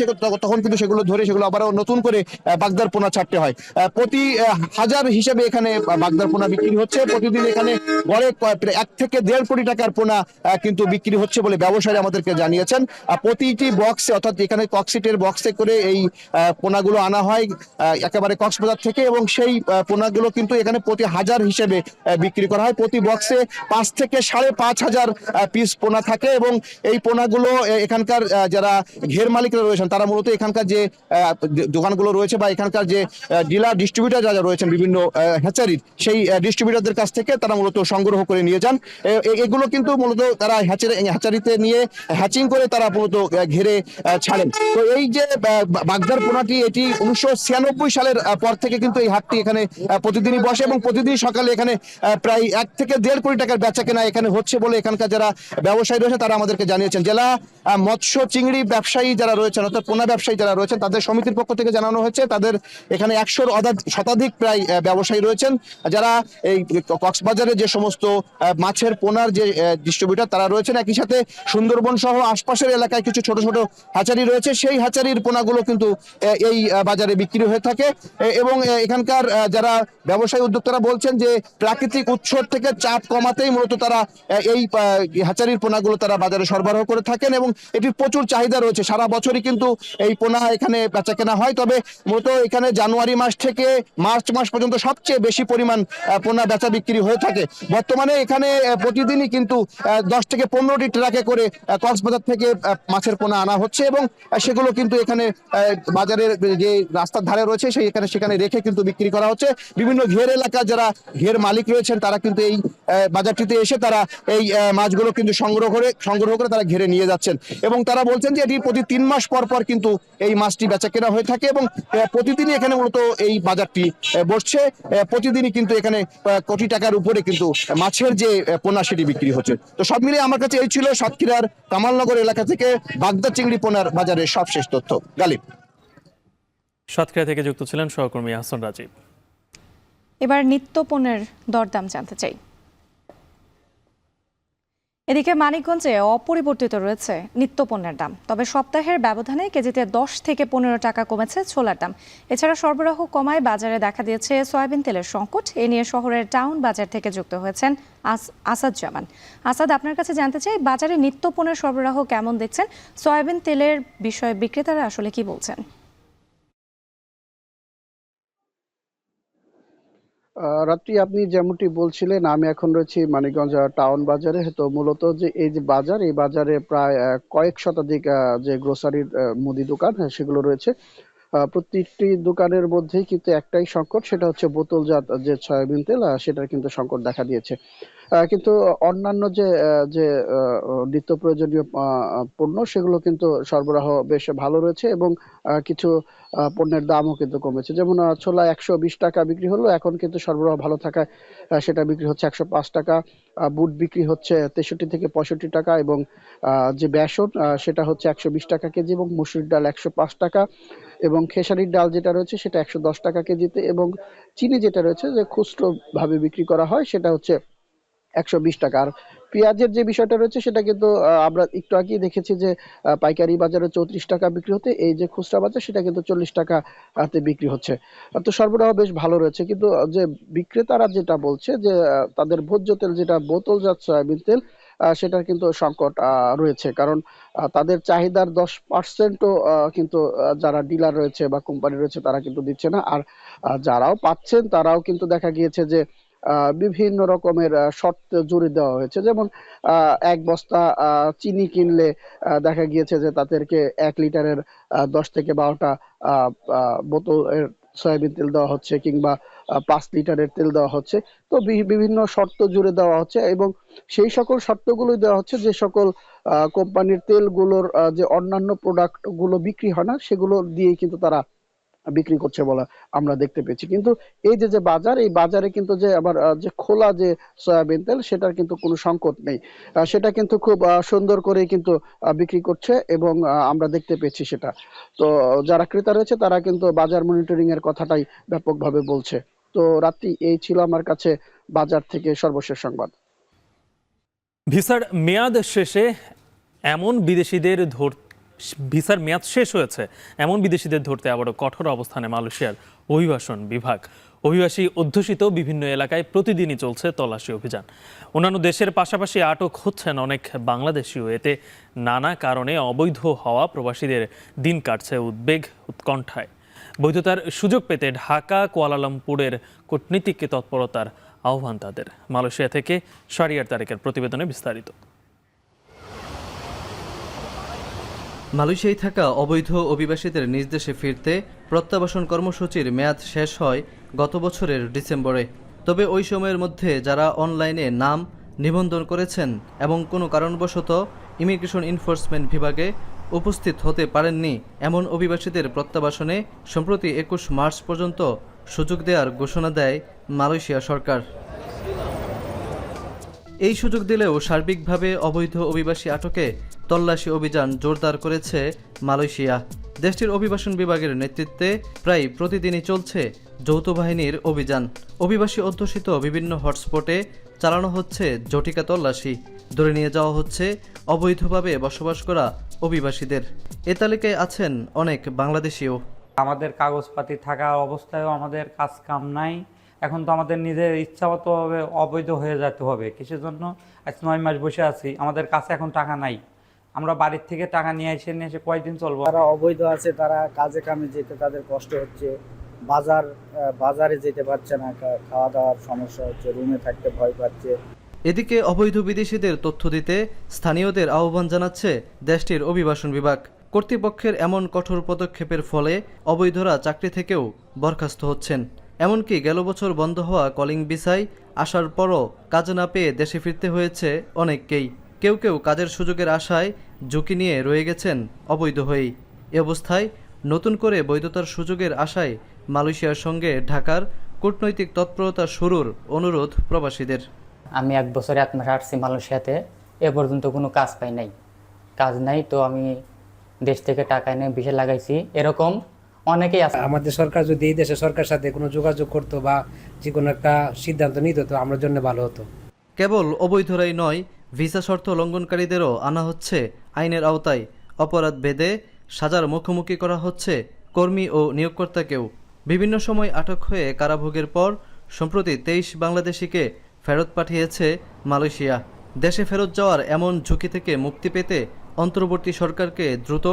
তখন কিন্তু সেগুলো ধরে সেগুলো আবারও নতুন করে বাগদার পোনা ছাড়তে হয়। প্রতি 1000 হিসেবে এখানে বাগদার পোনা বিক্রি হচ্ছে। প্রতিদিন এখানে গড়ে 1 থেকে 1.5 কোটি টাকার পোনা কিন্তু বিক্রি হচ্ছে বলে ব্যবসায়ী আমাদেরকে জানিয়েছেন। প্রতিটি বক্সে, অর্থাৎ এখানে কক্সিটের বক্সে করে এই পোনাগুলো আনা হয় একেবারে কক্সবাজার থেকে এবং সেই পোনাগুলো কিন্তু এখানে প্রতি 1000 হিসেবে বিক্রি করা হয়। প্রতি বক্সে 5 থেকে 5,500 পিস পোনা থাকে এবং এই পোনাগুলো এখানকার যারা ঘের মালিকরা রয়েছেন তারা মূলত এখানকার যে দোকানগুলো রয়েছে বা এখানকার যে ডিলার ডিস্ট্রিবিউটার যারা রয়েছেন বিভিন্ন হ্যাচারির, সেই ডিস্ট্রিবিউটারদের কাছ থেকে তারা মূলত সংগ্রহ করে নিয়ে যান। এগুলো কিন্তু মূলত তারা হ্যাচারিতে নিয়ে হ্যাচিং করে তারা মূলত ঘেরে ছাড়েন। তো এই যে বাগদার পোনাটি, এটি 1996 সালের পর থেকে কিন্তু এই হাটটি এখানে প্রতিদিনই বসে এবং প্রতিদিন সকালে এখানে প্রায় 1 থেকে 1.5 কোটি টাকার বেচা কেনা এখানে হচ্ছে বলে এখানকার যারা ব্যবসায়ী রয়েছে তারা আমাদেরকে জানিয়েছেন। জেলা জেলা মৎস্য চিংড়ি ব্যবসায়ী যারা রয়েছেন অর্থাৎ পোনা ব্যবসায়ী যারা রয়েছেন তাদের সমিতির পক্ষ থেকে জানানো হয়েছে তাদের এখানে 100 শতাধিক প্রায় ব্যবসায়ী রয়েছেন যারা এই কক্সবাজারে যে সমস্ত মাছের পোনার যে ডিস্ট্রিবিউটর তারা রয়েছেন, একই সাথে সুন্দরবন সহ আশপাশের এলাকায় কিছু ছোট ছোট হ্যাচারি রয়েছে, সেই হ্যাচারির পোনাগুলো কিন্তু এই বাজারে বিক্রি হয়ে থাকে এবং এখানকার যারা ব্যবসায়ী উদ্যোক্তারা বলছেন যে প্রাকৃতিক উৎস থেকে চাপ কমাতেই মূলত তারা এই হ্যাচারির পোনাগুলো তারা বাজারে সরবরাহ করে থাকেন এবং এটির প্রচুর চাহিদা রয়েছে। সারা বছরই কিন্তু এই পোনা এখানে বেচা কেনা হয়, তবে মূলত এখানে জানুয়ারি মাস থেকে মার্চ মাস পর্যন্ত সবচেয়ে বেশি পরিমাণ পোনা বেচা বিক্রি হয়ে থাকে। বর্তমানে এখানে প্রতিদিনই কিন্তু 10 থেকে 15টি ট্রাকে করে কক্সবাজার থেকে মাছের পোনা আনা হচ্ছে এবং সেগুলো কিন্তু এখানে বাজারের যে রাস্তার ধারে রয়েছে সেখানে রেখে কিন্তু বিক্রি করা হচ্ছে। বিভিন্ন ঘের এলাকা যারা ঘের মালিক রয়েছেন তারা কিন্তু এই বাজারটিতে এসে তারা এই মাছগুলো কিন্তু সংগ্রহ করে তারা ঘেরে নিয়ে যাচ্ছেন এবং তারা বলছেন যে এটি প্রতি 3 মাস পর পর কিন্তু এই মাছটি বেচা কেনা হয়ে থাকে এবং প্রতিদিনই এখানে মূলত এই বাজারটি বসছে। প্রতিদিনই কিন্তু এখানে কোটি টাকার উপরে কিন্তু মাছের যে পোনা সেটি বিক্রি হচ্ছে। তো সব মিলিয়ে আমার কাছে এই ছিল সাতক্ষীরার কামালনগর এলাকা থেকে বাগদা চিংড়ি পোনার বাজারের সবশেষ তথ্য। গালিব, সাতক্ষীরা থেকে যুক্ত ছিলেন সহকর্মী হাসান রাজীব। এবার নিত্য পণ্যের দরদাম জানতে চাই। এদিকে মানিকগঞ্জে অপরিবর্তিত রয়েছে নিত্য পণ্যের দাম, তবে সপ্তাহের ব্যবধানে কেজিতে 10 থেকে 15 টাকা কমেছে ছোলার দাম। এছাড়া সরবরাহ কমায় বাজারে দেখা দিয়েছে সয়াবিন তেলের সংকট। এ নিয়ে শহরের টাউন বাজার থেকে যুক্ত হয়েছেন আসাদ জামান। আসাদ, আপনার কাছে জানতে চাই, বাজারে নিত্য পণ্যের সরবরাহ কেমন দেখছেন? সয়াবিন তেলের বিষয়ে বিক্রেতারা আসলে কি বলছেন? রাত্রি আপনি যেমনটি বলছিলেন, আমি এখন রয়েছি মানিকগঞ্জ টাউন বাজারে। তো মূলত যে এই যে বাজার, এই বাজারে প্রায় কয়েক শতাধিক যে গ্রোসারির মুদি দোকান সেগুলো রয়েছে। প্রত্যেকটি দোকানের মধ্যেই কিন্তু একটাই সংকট, সেটা হচ্ছে বোতলজাত যে সয়াবিন তেল, সেটার কিন্তু সংকট দেখা দিয়েছে। কিন্তু অন্যান্য যে নিত্য প্রয়োজনীয় পণ্য সেগুলো কিন্তু সরবরাহ বেশ ভালো রয়েছে এবং কিছু পণ্যের দামও কিন্তু কমেছে। যেমন ছোলা 120 টাকা বিক্রি হলো, এখন কিন্তু সরবরাহ ভালো থাকায় সেটা বিক্রি হচ্ছে 105 টাকা। বুট বিক্রি হচ্ছে 63 থেকে 65 টাকা এবং যে বেসন সেটা হচ্ছে 120 টাকা কেজি এবং মসুরির ডাল 105 টাকা এবং খেসারির ডাল যেটা রয়েছে সেটা 110 টাকা কেজিতে এবং চিনি যেটা রয়েছে যে খুচরো ভাবে বিক্রি করা হয় সেটা হচ্ছে 120 টাকা। আর পেঁয়াজের যে বিষয়টা রয়েছে সেটা কিন্তু আমরা একটু আগেই দেখেছি যে পাইকারি বাজারে 34 টাকা বিক্রি হতে, এই যে খুচরা বাজার সেটা কিন্তু 40 টাকাতে বিক্রি হচ্ছে। তো সরবরাহ বেশ ভালো রয়েছে। কিন্তু যে বিক্রেতারা যেটা বলছে যে তাদের ভোজ্য তেল যেটা বোতলজাত সয়াবিন তেল সেটার কিন্তু সংকট রয়েছে, কারণ তাদের চাহিদার 10%ও কিন্তু যারা ডিলার রয়েছে বা কোম্পানি রয়েছে তারা কিন্তু দিচ্ছে না। আর যারাও পাচ্ছেন তারাও কিন্তু দেখা গিয়েছে যে বিভিন্ন রকমের শর্ত জুড়ে দেওয়া হয়েছে। যেমন 1 বস্তা চিনি কিনলে দেখা গিয়েছে যে তাদেরকে 1 লিটারের 10 থেকে 12টা বোতলের সয়াবিন তেল দেওয়া হচ্ছে কিংবা 5 লিটারের তেল দেওয়া হচ্ছে। তো বিভিন্ন শর্ত জুড়ে দেওয়া হচ্ছে এবং সেই সকল শর্তগুলোই দেওয়া হচ্ছে যে সকল কোম্পানির তেলগুলোর যে অন্যান্য প্রোডাক্ট গুলো বিক্রি হয় না সেগুলো দিয়েই কিন্তু তারা বিক্রি করছে বলা আমরা দেখতে পেয়েছি। কিন্তু এই যে বাজার, এই বাজারে কিন্তু যে আবার যে খোলা যে সয়াবিন তেল সেটার কিন্তু কোনো সংকট নেই, সেটা কিন্তু খুব সুন্দর করে কিন্তু বিক্রি করছে এবং আমরা দেখতে পেয়েছি সেটা। তো যারা ক্রেতা রয়েছে তারা কিন্তু বাজার মনিটরিং এর কথাটাই ব্যাপকভাবে বলছে। তো রাত্রি এই ছিল আমার কাছে বাজার থেকে সর্বশেষ সংবাদ। ভিসার মেয়াদ শেষে এমন বিদেশিদের ভিসার মেয়াদ শেষ হয়েছে এমন বিদেশিদের ধরতে আবারও কঠোর অবস্থানে মালয়েশিয়ার অভিবাসন বিভাগ। অভিবাসী অধ্যুষিত বিভিন্ন এলাকায় প্রতিদিনই চলছে তল্লাশি অভিযান। অন্যান্য দেশের পাশাপাশি আটক হচ্ছেন অনেক বাংলাদেশিও। এতে নানা কারণে অবৈধ হওয়া প্রবাসীদের দিন কাটছে উদ্বেগ উৎকণ্ঠায়। বৈধতার সুযোগ পেতে ঢাকা কুয়ালালামপুরের কূটনীতিক তৎপরতার আহ্বান তাদের। মালয়েশিয়া থেকে শারিয়ার তারিকের প্রতিবেদনে বিস্তারিত। মালয়েশিয়ায় থাকা অবৈধ অভিবাসীদের নিজ দেশে ফিরতে প্রত্যাবাসন কর্মসূচির মেয়াদ শেষ হয় গত বছরের ডিসেম্বরে। তবে ওই সময়ের মধ্যে যারা অনলাইনে নাম নিবন্ধন করেছেন এবং কোনো কারণবশত ইমিগ্রেশন এনফোর্সমেন্ট বিভাগে উপস্থিত হতে পারেননি, এমন অভিবাসীদের প্রত্যাবাসনে সম্প্রতি 21 মার্চ পর্যন্ত সুযোগ দেওয়ার ঘোষণা দেয় মালয়েশিয়া সরকার। এই সুযোগ দিলেও সার্বিকভাবে অবৈধ অভিবাসী আটকে তল্লাশি অভিযান জোরদার করেছে মালয়েশিয়া। দেশটির অভিবাসন বিভাগের নেতৃত্বে প্রায় প্রতিদিনই চলছে যৌথ বাহিনীর অভিযান। অভিবাসী অধ্যুষিত বিভিন্ন হটস্পটে চালানো হচ্ছে জটিকা তল্লাশি। ধরে নিয়ে যাওয়া হচ্ছে অবৈধভাবে বসবাস করা অভিবাসীদের। এ তালিকায় আছেন অনেক বাংলাদেশিও। আমাদের কাগজপাতি থাকা অবস্থায়ও আমাদের কাজ কাম নাই। এখন তো আমাদের নিজের ইচ্ছামতোভাবে অবৈধ হয়ে যেতে হবে। কিসের জন্য? আজ 9 মাস বসে আছি, আমাদের কাছে এখন টাকা নাই। আমরা বাড়ির থেকে টাকা নিয়ে এসে কয়দিন চলবো? যারা অবৈধ আছে তারা কাজে কামে যেতে তাদের কষ্ট হচ্ছে, বাজারে যেতে পারছে না, খাওয়া দাওয়ার সমস্যা হচ্ছে, রুমে থাকতে ভয় পাচ্ছে। এদিকে অবৈধ বিদেশিদের তথ্য দিতে স্থানীয়দের আহ্বান জানাচ্ছে দেশটির অভিবাসন বিভাগ। কর্তৃপক্ষের এমন কঠোর পদক্ষেপের ফলে অবৈধরা চাকরি থেকেও বরখাস্ত হচ্ছেন। এমনকি গেল বছর বন্ধ হওয়া কলিং ভিসায় আসার পরও কাজ না পেয়ে দেশে ফিরতে হয়েছে অনেককেই। কেউ কেউ কাজের সুযোগের আশায় ঝুঁকি নিয়ে রয়ে গেছেন অবৈধ হয়েই। এ অবস্থায় নতুন করে বৈধতার সুযোগের আশায় মালয়েশিয়ার সঙ্গে ঢাকার কূটনৈতিক তৎপরতা শুরুর অনুরোধ প্রবাসীদের। আমি 1 বছর 1 মাস আসছি মালয়েশিয়াতে, এ পর্যন্ত কোনো কাজ পাই নাই। কাজ নাই তো আমি দেশ থেকে টাকা এনে ভিসা লাগাইছি, এরকম অনেকেই আছে। আমাদের সরকার যদি এই দেশের সরকারের সাথে কোনো যোগাযোগ করতো বা যে কোনো একটা সিদ্ধান্ত নিত তো আমার জন্য ভালো হতো। কেবল অবৈধরাই নয়, ভিসা শর্ত লঙ্ঘনকারীদেরও আনা হচ্ছে আইনের আওতায়। অপরাধ বেঁধে সাজার মুখোমুখি করা হচ্ছে কর্মী ও নিয়োগকর্তাকেও। বিভিন্ন সময় আটক হয়ে কারাভোগের পর সম্প্রতি 23 বাংলাদেশিকে ফেরত পাঠিয়েছে মালয়েশিয়া। দেশে ফেরত যাওয়ার এমন ঝুঁকি থেকে মুক্তি পেতে অন্তর্বর্তী সরকারকে দ্রুত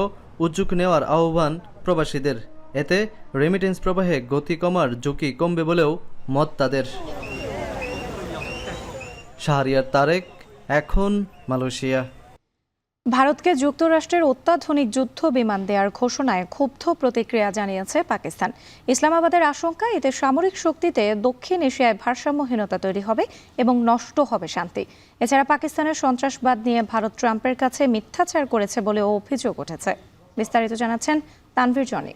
উদ্যোগ নেওয়ার আহ্বান প্রবাসীদের। এতে রেমিটেন্স প্রবাহে গতি কমার ঝুঁকি কমবে বলেও মত তাদের। শাহরিয়ার তারেক, এখন মালয়েশিয়া। ভারতকে যুক্তরাষ্ট্রের অত্যাধুনিক যুদ্ধ বিমান দেওয়ার ঘোষণায় ক্ষুব্ধ প্রতিক্রিয়া জানিয়েছে পাকিস্তান। ইসলামাবাদের আশঙ্কা, এতে সামরিক শক্তিতে দক্ষিণ এশিয়ায় ভারসাম্যহীনতা তৈরি হবে এবং নষ্ট হবে শান্তি। এছাড়া পাকিস্তানের সন্ত্রাসবাদ নিয়ে ভারত ট্রাম্পের কাছে মিথ্যাচার করেছে বলেও অভিযোগ উঠেছে। বিস্তারিত জানাচ্ছেন তানভীর জনি।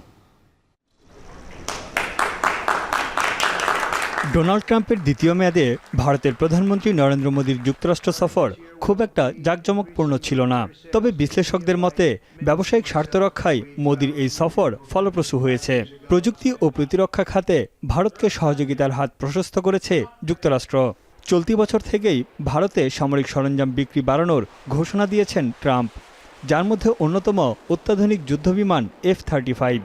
ডোনাল্ড ট্রাম্পের দ্বিতীয় মেয়াদে ভারতের প্রধানমন্ত্রী নরেন্দ্র মোদীর যুক্তরাষ্ট্র সফর খুব একটা জাঁকজমকপূর্ণ ছিল না। তবে বিশ্লেষকদের মতে ব্যবসায়িক স্বার্থ রক্ষায় মোদীর এই সফর ফলপ্রসূ হয়েছে। প্রযুক্তি ও প্রতিরক্ষা খাতে ভারতকে সহযোগিতার হাত প্রশস্ত করেছে যুক্তরাষ্ট্র। চলতি বছর থেকেই ভারতে সামরিক সরঞ্জাম বিক্রি বাড়ানোর ঘোষণা দিয়েছেন ট্রাম্প, যার মধ্যে অন্যতম অত্যাধুনিক যুদ্ধবিমান F-35।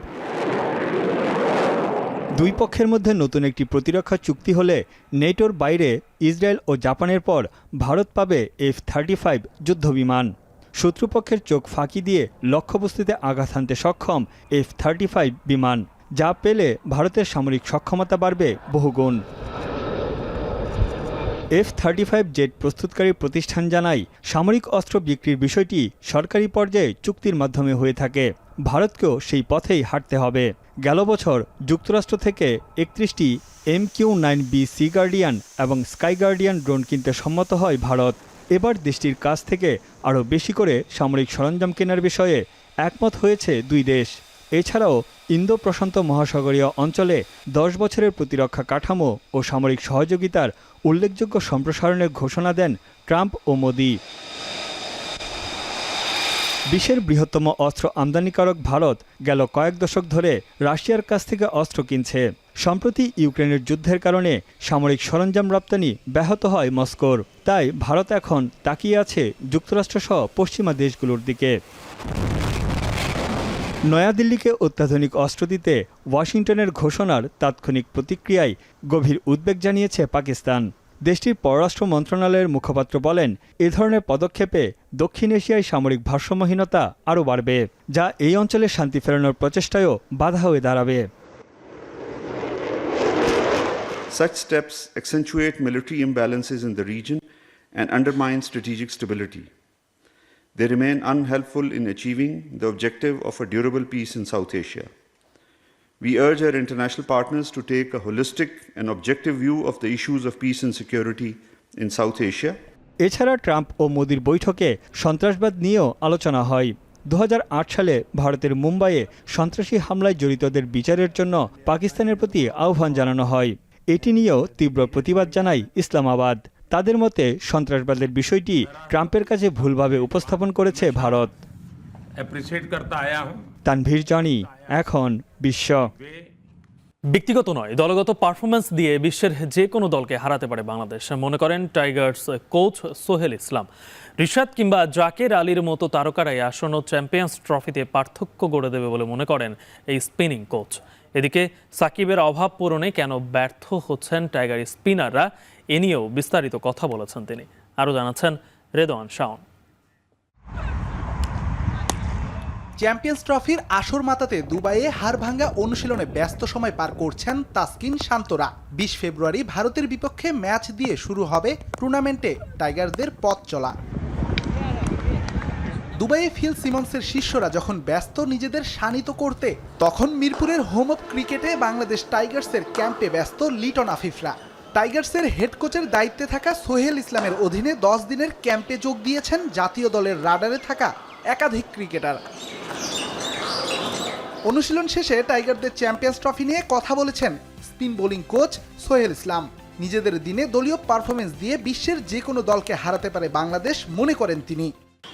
দুই পক্ষের মধ্যে নতুন একটি প্রতিরক্ষা চুক্তি হলে নেটোর বাইরে ইসরায়েল ও জাপানের পর ভারত পাবে F-35 যুদ্ধবিমান। শত্রুপক্ষের চোখ ফাঁকি দিয়ে লক্ষ্যবস্তুতে আঘাত হানতে সক্ষম F-35 বিমান, যা পেলে ভারতের সামরিক সক্ষমতা বাড়বে বহুগুণ। F-35 জেট প্রস্তুতকারী প্রতিষ্ঠান জানায়, সামরিক অস্ত্র বিক্রির বিষয়টি সরকারি পর্যায়ে চুক্তির মাধ্যমে হয়ে থাকে। ভারতকেও সেই পথেই হাঁটতে হবে। গেল বছর যুক্তরাষ্ট্র থেকে 31টি MQ-9B সি গার্ডিয়ান এবং স্কাই গার্ডিয়ান ড্রোন কিনতে সম্মত হয় ভারত। এবার দেশটির কাছ থেকে আরও বেশি করে সামরিক সরঞ্জাম কেনার বিষয়ে একমত হয়েছে দুই দেশ। এছাড়াও ইন্দো প্রশান্ত মহাসাগরীয় অঞ্চলে 10 বছরের প্রতিরক্ষা কাঠামো ও সামরিক সহযোগিতার উল্লেখযোগ্য সম্প্রসারণের ঘোষণা দেন ট্রাম্প ও মোদি। বিশ্বের বৃহত্তম অস্ত্র আমদানিকারক ভারত গেল কয়েক দশক ধরে রাশিয়ার কাছ থেকে অস্ত্র কিনছে। সম্প্রতি ইউক্রেনের যুদ্ধের কারণে সামরিক সরঞ্জাম রপ্তানি ব্যাহত হয় মস্কোর। তাই ভারত এখন তাকিয়ে আছে যুক্তরাষ্ট্রসহ পশ্চিমা দেশগুলোর দিকে। নয়াদিল্লিকে অত্যাধুনিক অস্ত্র দিতে ওয়াশিংটনের ঘোষণার তাৎক্ষণিক প্রতিক্রিয়ায় গভীর উদ্বেগ জানিয়েছে পাকিস্তান। দেশটির পররাষ্ট্র মন্ত্রণালয়ের মুখপাত্র বলেন, এ ধরনের পদক্ষেপে দক্ষিণ এশিয়ায় সামরিক ভারসাম্যহীনতা আরও বাড়বে, যা এই অঞ্চলে শান্তি ফেরানোর প্রচেষ্টায়ও বাধা হয়ে দাঁড়াবে। Such steps accentuate military imbalances in the region and undermine strategic stability. They remain unhelpful in achieving the objective of a durable peace in South Asia. We urge our international partners to take a holistic and objective view of the issues of peace and security in South Asia. এছাড়া Trump ও মোদির বৈঠকে সন্ত্রাসবাদ নিয়েও আলোচনা হয়। 2008 সালে ভারতের মুম্বাইয়ে সন্ত্রাসী হামলায় জড়িতদের বিচারের জন্য পাকিস্তানের প্রতি আহ্বান জানানো হয়। এটি নিয়েও তীব্র প্রতিবাদ জানায় ইসলামাবাদ। তাদের মতে সন্ত্রাসবাদের বিষয়টি ট্রাম্পের কাছে ভুলভাবে উপস্থাপন করেছে ভারত। তানভীর জানি, এখন বিশ্ব। ব্যক্তিগত নয়, দলগত পারফরমেন্স দিয়ে বিশ্বের যে কোনো দলকে হারাতে পারে বাংলাদেশ, মনে করেন টাইগার্স কোচ সোহেল ইসলাম। রিশাদ কিংবা জাকের আলীর মতো তারকারাই আসন্ন চ্যাম্পিয়ন্স ট্রফিতে পার্থক্য গড়ে দেবে বলে মনে করেন এই স্পিনিং কোচ। এদিকে সাকিবের অভাব পূরণে কেন ব্যর্থ হচ্ছেন টাইগার স্পিনাররা, এ নিয়েও বিস্তারিত কথা বলেছেন তিনি। আরও জানাচ্ছেন রেদওয়ান শাওন। চ্যাম্পিয়ন্স ট্রফির আসর মাতাতে দুবাইয়ে হাড়ভাঙ্গা অনুশীলনে ব্যস্ত সময় পার করছেন তাসকিন শান্তরা। 20 ফেব্রুয়ারি ভারতের বিপক্ষে ম্যাচ দিয়ে শুরু হবে টুর্নামেন্টে টাইগারদের পথ চলা। দুবাইয়ে ফিল সিমন্সের শিষ্যরা যখন ব্যস্ত নিজেদের শানিত করতে, তখন মিরপুরের হোম অফ ক্রিকেটে বাংলাদেশ টাইগার্সের ক্যাম্পে ব্যস্ত লিটন আফিফরা। টাইগার্সের হেড কোচের দায়িত্বে থাকা সোহেল ইসলামের অধীনে 10 দিনের ক্যাম্পে যোগ দিয়েছেন জাতীয় দলের রাডারে থাকা একাধিক ক্রিকেটার। অনুশীলন শেষে টাইগারদের চ্যাম্পিয়ন্স ট্রফি নিয়ে কথা বলেছেন স্পিন বোলিং কোচ সোহেল ইসলাম। নিজেদের দিনে দলীয় পারফরমেন্স দিয়ে বিশ্বের যে কোনো দলকে হারাতে পারে বাংলাদেশ মনে করেন তিনি।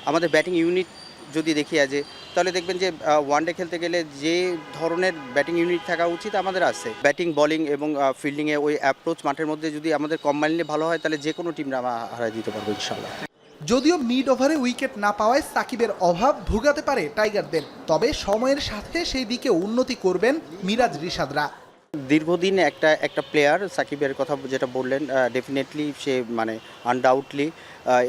আমাদের ব্যাটিং ইউনিট যদি দেখি আজে, তাহলে দেখবেন যে ওয়ানডে খেলতে গেলে যে ধরনের ব্যাটিং ইউনিট থাকা উচিত আমাদের আছে। ব্যাটিং, বোলিং এবং ফিল্ডিংয়ে ওই অ্যাপ্রোচ মাঠের মধ্যে যদি আমাদের কম্বাইনলি ভালো হয়, তাহলে যে কোনো টিমরা আমরা হারিয়ে দিতে পারবো ইনশাআল্লাহ। যদিও মিড ওভারে উইকেট না পাওয়ায় সাকিবের অভাব ভোগাতে পারে টাইগারদের, তবে সময়ের সাথে সেই দিকে উন্নতি করবেন মিরাজ রিশাদরা। দীর্ঘদিন একটা প্লেয়ার সাকিবের কথা যেটা বললেন, ডেফিনেটলি সে মানে আনডাউটলি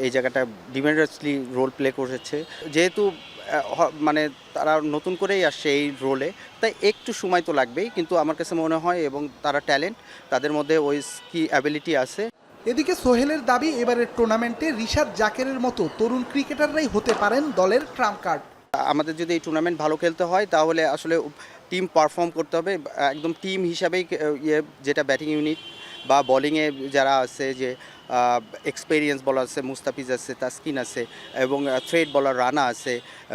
এই জায়গাটা ডিমেন্ডাসলি রোল প্লে করেছে। যেহেতু মানে তারা নতুন করেই আসছে এই রোলে, তাই একটু সময় তো লাগবেই, কিন্তু আমার কাছে মনে হয় এবং তারা ট্যালেন্ট, তাদের মধ্যে ওই কি অ্যাবিলিটি আছে। এদিকে সোহেলের দাবি এবারের টুর্নামেন্টে রিশাদ জাকেরের মতো তরুণ ক্রিকেটাররাই হতে পারেন দলের ট্রাম্প কার্ড। আমাদের যদি এই টুর্নামেন্ট ভালো খেলতে হয়, তাহলে আসলে টিম পারফর্ম করতে হবে, একদম টিম হিসাবেই যেটা ব্যাটিং ইউনিট বা বোলিংয়ে যারা আছে, যে এক্সপেরিয়েন্স বলার আছে, মুস্তাফিজ আছে, তাসকিন আছে, এবং থ্রেড বলার রানা আছে,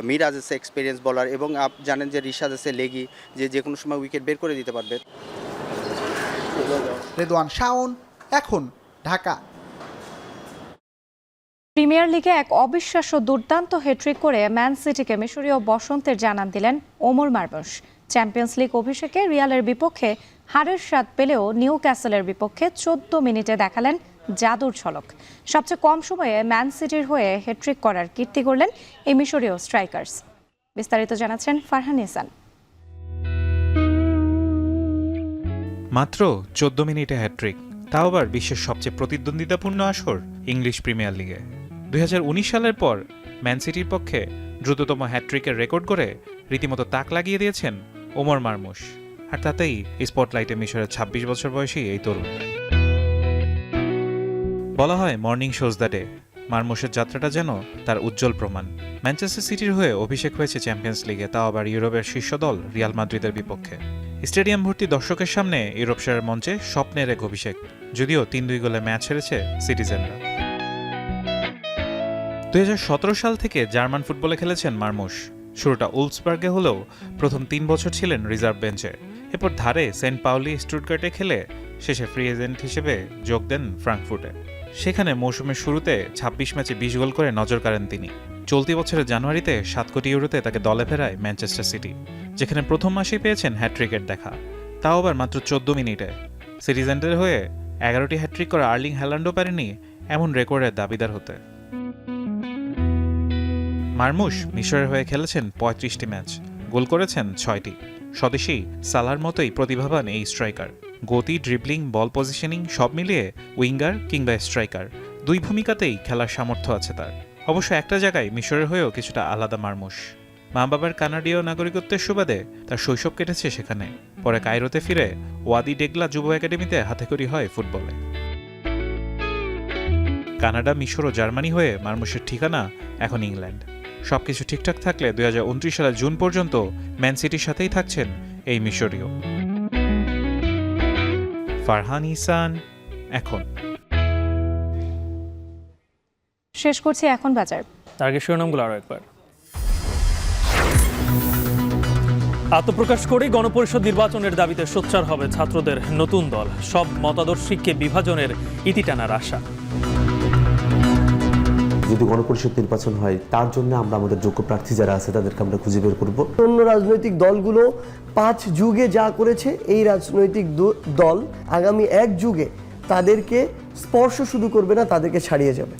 মিরাজ আছে এক্সপেরিয়েন্স বলার, এবং জানেন যে রিশাদ আছে লেগি, যে কোনো সময় উইকেট বের করে দিতে পারবে। রেদওয়ান শাওন, এখন ঢাকা। প্রিমিয়ার লিগে এক অবিশ্বাস্য দুর্দান্ত হ্যাট্রিক করে ম্যান সিটিকে মিশরীয় বসন্তের জানান দিলেন ওমর মারমুশ। চ্যাম্পিয়ন্স লিগ অভিষেকে রিয়ালের বিপক্ষে হারের স্বাদ পেলেও নিউ ক্যাসেলের বিপক্ষে 14 মিনিটে দেখালেন জাদুর ঝলক। সবচেয়ে কম সময়ে ম্যান সিটির হয়ে হ্যাট্রিক করার কীর্তি করলেন এই মিশরীয় স্ট্রাইকার্স। বিস্তারিত জানাচ্ছেন ফারহান ইহসান। মাত্র 14 মিনিটে হ্যাট্রিক, তাও আবার বিশ্বের সবচেয়ে প্রতিদ্বন্দ্বিতাপূর্ণ আসর ইংলিশ প্রিমিয়ার লিগে। 2019 সালের পর ম্যান সিটির পক্ষে দ্রুততম হ্যাট্রিকের রেকর্ড করে রীতিমতো তাক লাগিয়ে দিয়েছেন ওমর মারমুশ। আর তাতেই স্পটলাইটে মিশরের 26 বছর বয়সী এই তরুণ। বলা হয় মর্নিং শোজ দ্য ডে, মারমুশের যাত্রাটা যেন তার উজ্জ্বল প্রমাণ। ম্যানচেস্টার সিটির হয়ে অভিষেক হয়েছে চ্যাম্পিয়ন্স লিগে, তাও আবার ইউরোপের শীর্ষ দল রিয়াল মাদ্রিদের বিপক্ষে। স্টেডিয়াম ভর্তি দর্শকের সামনে ইউরোপ সেরার মঞ্চে স্বপ্নের এক অভিষেক, যদিও 3-2 গোলে ম্যাচ হেরেছে সিটিজেনরা। 2017 সাল থেকে জার্মান ফুটবলে খেলেছেন মারমুশ। শুরুটা উলফসবার্গে হলেও প্রথম 3 বছর ছিলেন রিজার্ভ বেঞ্চে। এরপর ধারে সেন্ট পাউলি, স্টুটগার্টে খেলে শেষে ফ্রি এজেন্ট হিসেবে যোগ দেন ফ্রাঙ্কফুর্টে। সেখানে মৌসুমের শুরুতে 26 ম্যাচে 20 গোল করে নজর কাড়েন তিনি। চলতি বছরের জানুয়ারিতে 7 কোটি ইউরোতে তাকে দলে ফেরায় ম্যানচেস্টার সিটি, যেখানে প্রথম মাসেই পেয়েছেন হ্যাট্রিকের দেখা, তাও আবার মাত্র 14 মিনিটে। সিটিজেনদের হয়ে 11টি হ্যাট্রিক করা আর্লিং হ্যালান্ডও পারেনি এমন রেকর্ডের দাবিদার হতে। মারমুশ মিশরের হয়ে খেলেছেন 35টি ম্যাচ, গোল করেছেন 6টি। স্বদেশী সালার মতোই প্রতিভাবান এই স্ট্রাইকার। গতি, ড্রিবলিং, বল পজিশনিং সব মিলিয়ে উইঙ্গার কিংবা স্ট্রাইকার 2 ভূমিকাতেই খেলার সামর্থ্য আছে তার। অবশ্য একটা জায়গায় মিশরের হয়েও কিছুটা আলাদা মারমুশ। মা বাবার কানাডীয় নাগরিকত্বের সুবাদে তার শৈশব কেটেছে সেখানে। পরে কায়রোতে ফিরে ওয়াদি ডেগলা যুব একাডেমিতে হাতেখড়ি হয় ফুটবলে। কানাডা, মিশর ও জার্মানি হয়ে মারমুশের ঠিকানা এখন ইংল্যান্ড। সবকিছু ঠিকঠাক থাকলে 2029 সালের জুন পর্যন্ত ম্যান সিটির সাথেই থাকছেন এই মিশরীয়। ফারহান ইহসান, এখন। শেষ করছি এখন বাজার। তার আগে শিরোনামগুলো আরও একবার। আত্মপ্রকাশ করেই গণপরিষদ নির্বাচনের দাবিতে সোচ্চার হবে ছাত্রদের নতুন দল। সব মতাদর্শীকে বিভাজনের ইতি টানার আশা। যদি গণপরিষদ নির্বাচন হয় তার জন্য আমরা আমাদের যোগ্য প্রার্থী যারা আছে তাদেরকে আমরা খুঁজে বের করব। অন্য রাজনৈতিক দলগুলো 5 যুগে যা করেছে এই রাজনৈতিক দল আগামী 1 যুগে তাদেরকে স্পর্শ শুধু করবে না, তাদেরকে ছাড়িয়ে যাবে।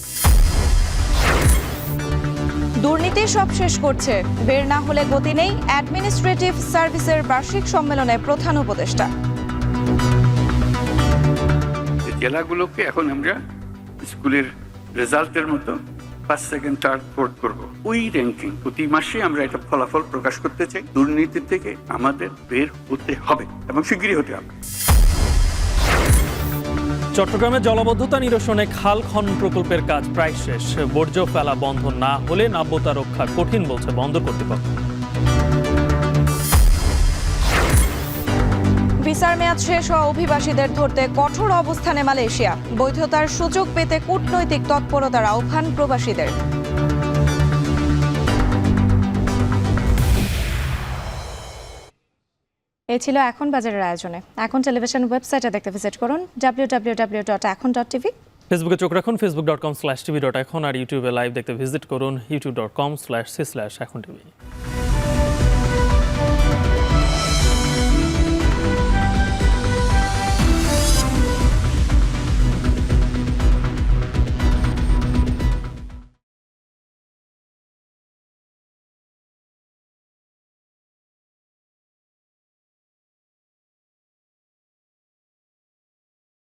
দুর্নীতি সব শেষ করছে, বের না হলে গতি নেই, অ্যাডমিনিস্ট্রেটিভ সার্ভিসের বার্ষিক সম্মেলনে প্রধান উপদেষ্টা। জেলাগুলোকে এখন আমরা স্কুলের রেজাল্টের মতো 1st, 2nd, 3rd, 4th করব। ওই র্যাঙ্কিং প্রতি মাসে আমরা একটা ফলাফল প্রকাশ করতে চাই। দুর্নীতি থেকে আমাদের বের হতে হবে এবং শিগগিরই হতে হবে। চট্টগ্রামে জলাবদ্ধতা নিরসনে খাল খনন প্রকল্পের কাজ প্রায় শেষ। বর্জ্য ফেলা বন্ধ না হলে নাব্যতা রক্ষা কঠিন বলছে বন্দর কর্তৃপক্ষ। ভিসার মেয়াদ শেষ হওয়া অভিবাসীদের ধরতে কঠোর অবস্থানে মালয়েশিয়া। বৈধতার সুযোগ পেতে কূটনৈতিক তৎপরতার আহ্বান প্রবাসীদের। এই ছিল এখন বাজারের আয়োজনে। এখন টেলিভিশন ওয়েবসাইটে দেখতে ভিজিট করুন www.ekhon.tv। ফেসবুকে চোখ রাখুন facebook.com/tv.ekhon আর ইউটিউবে লাইভ দেখতে ভিজিট করুন youtube.com/c/ekhon tv।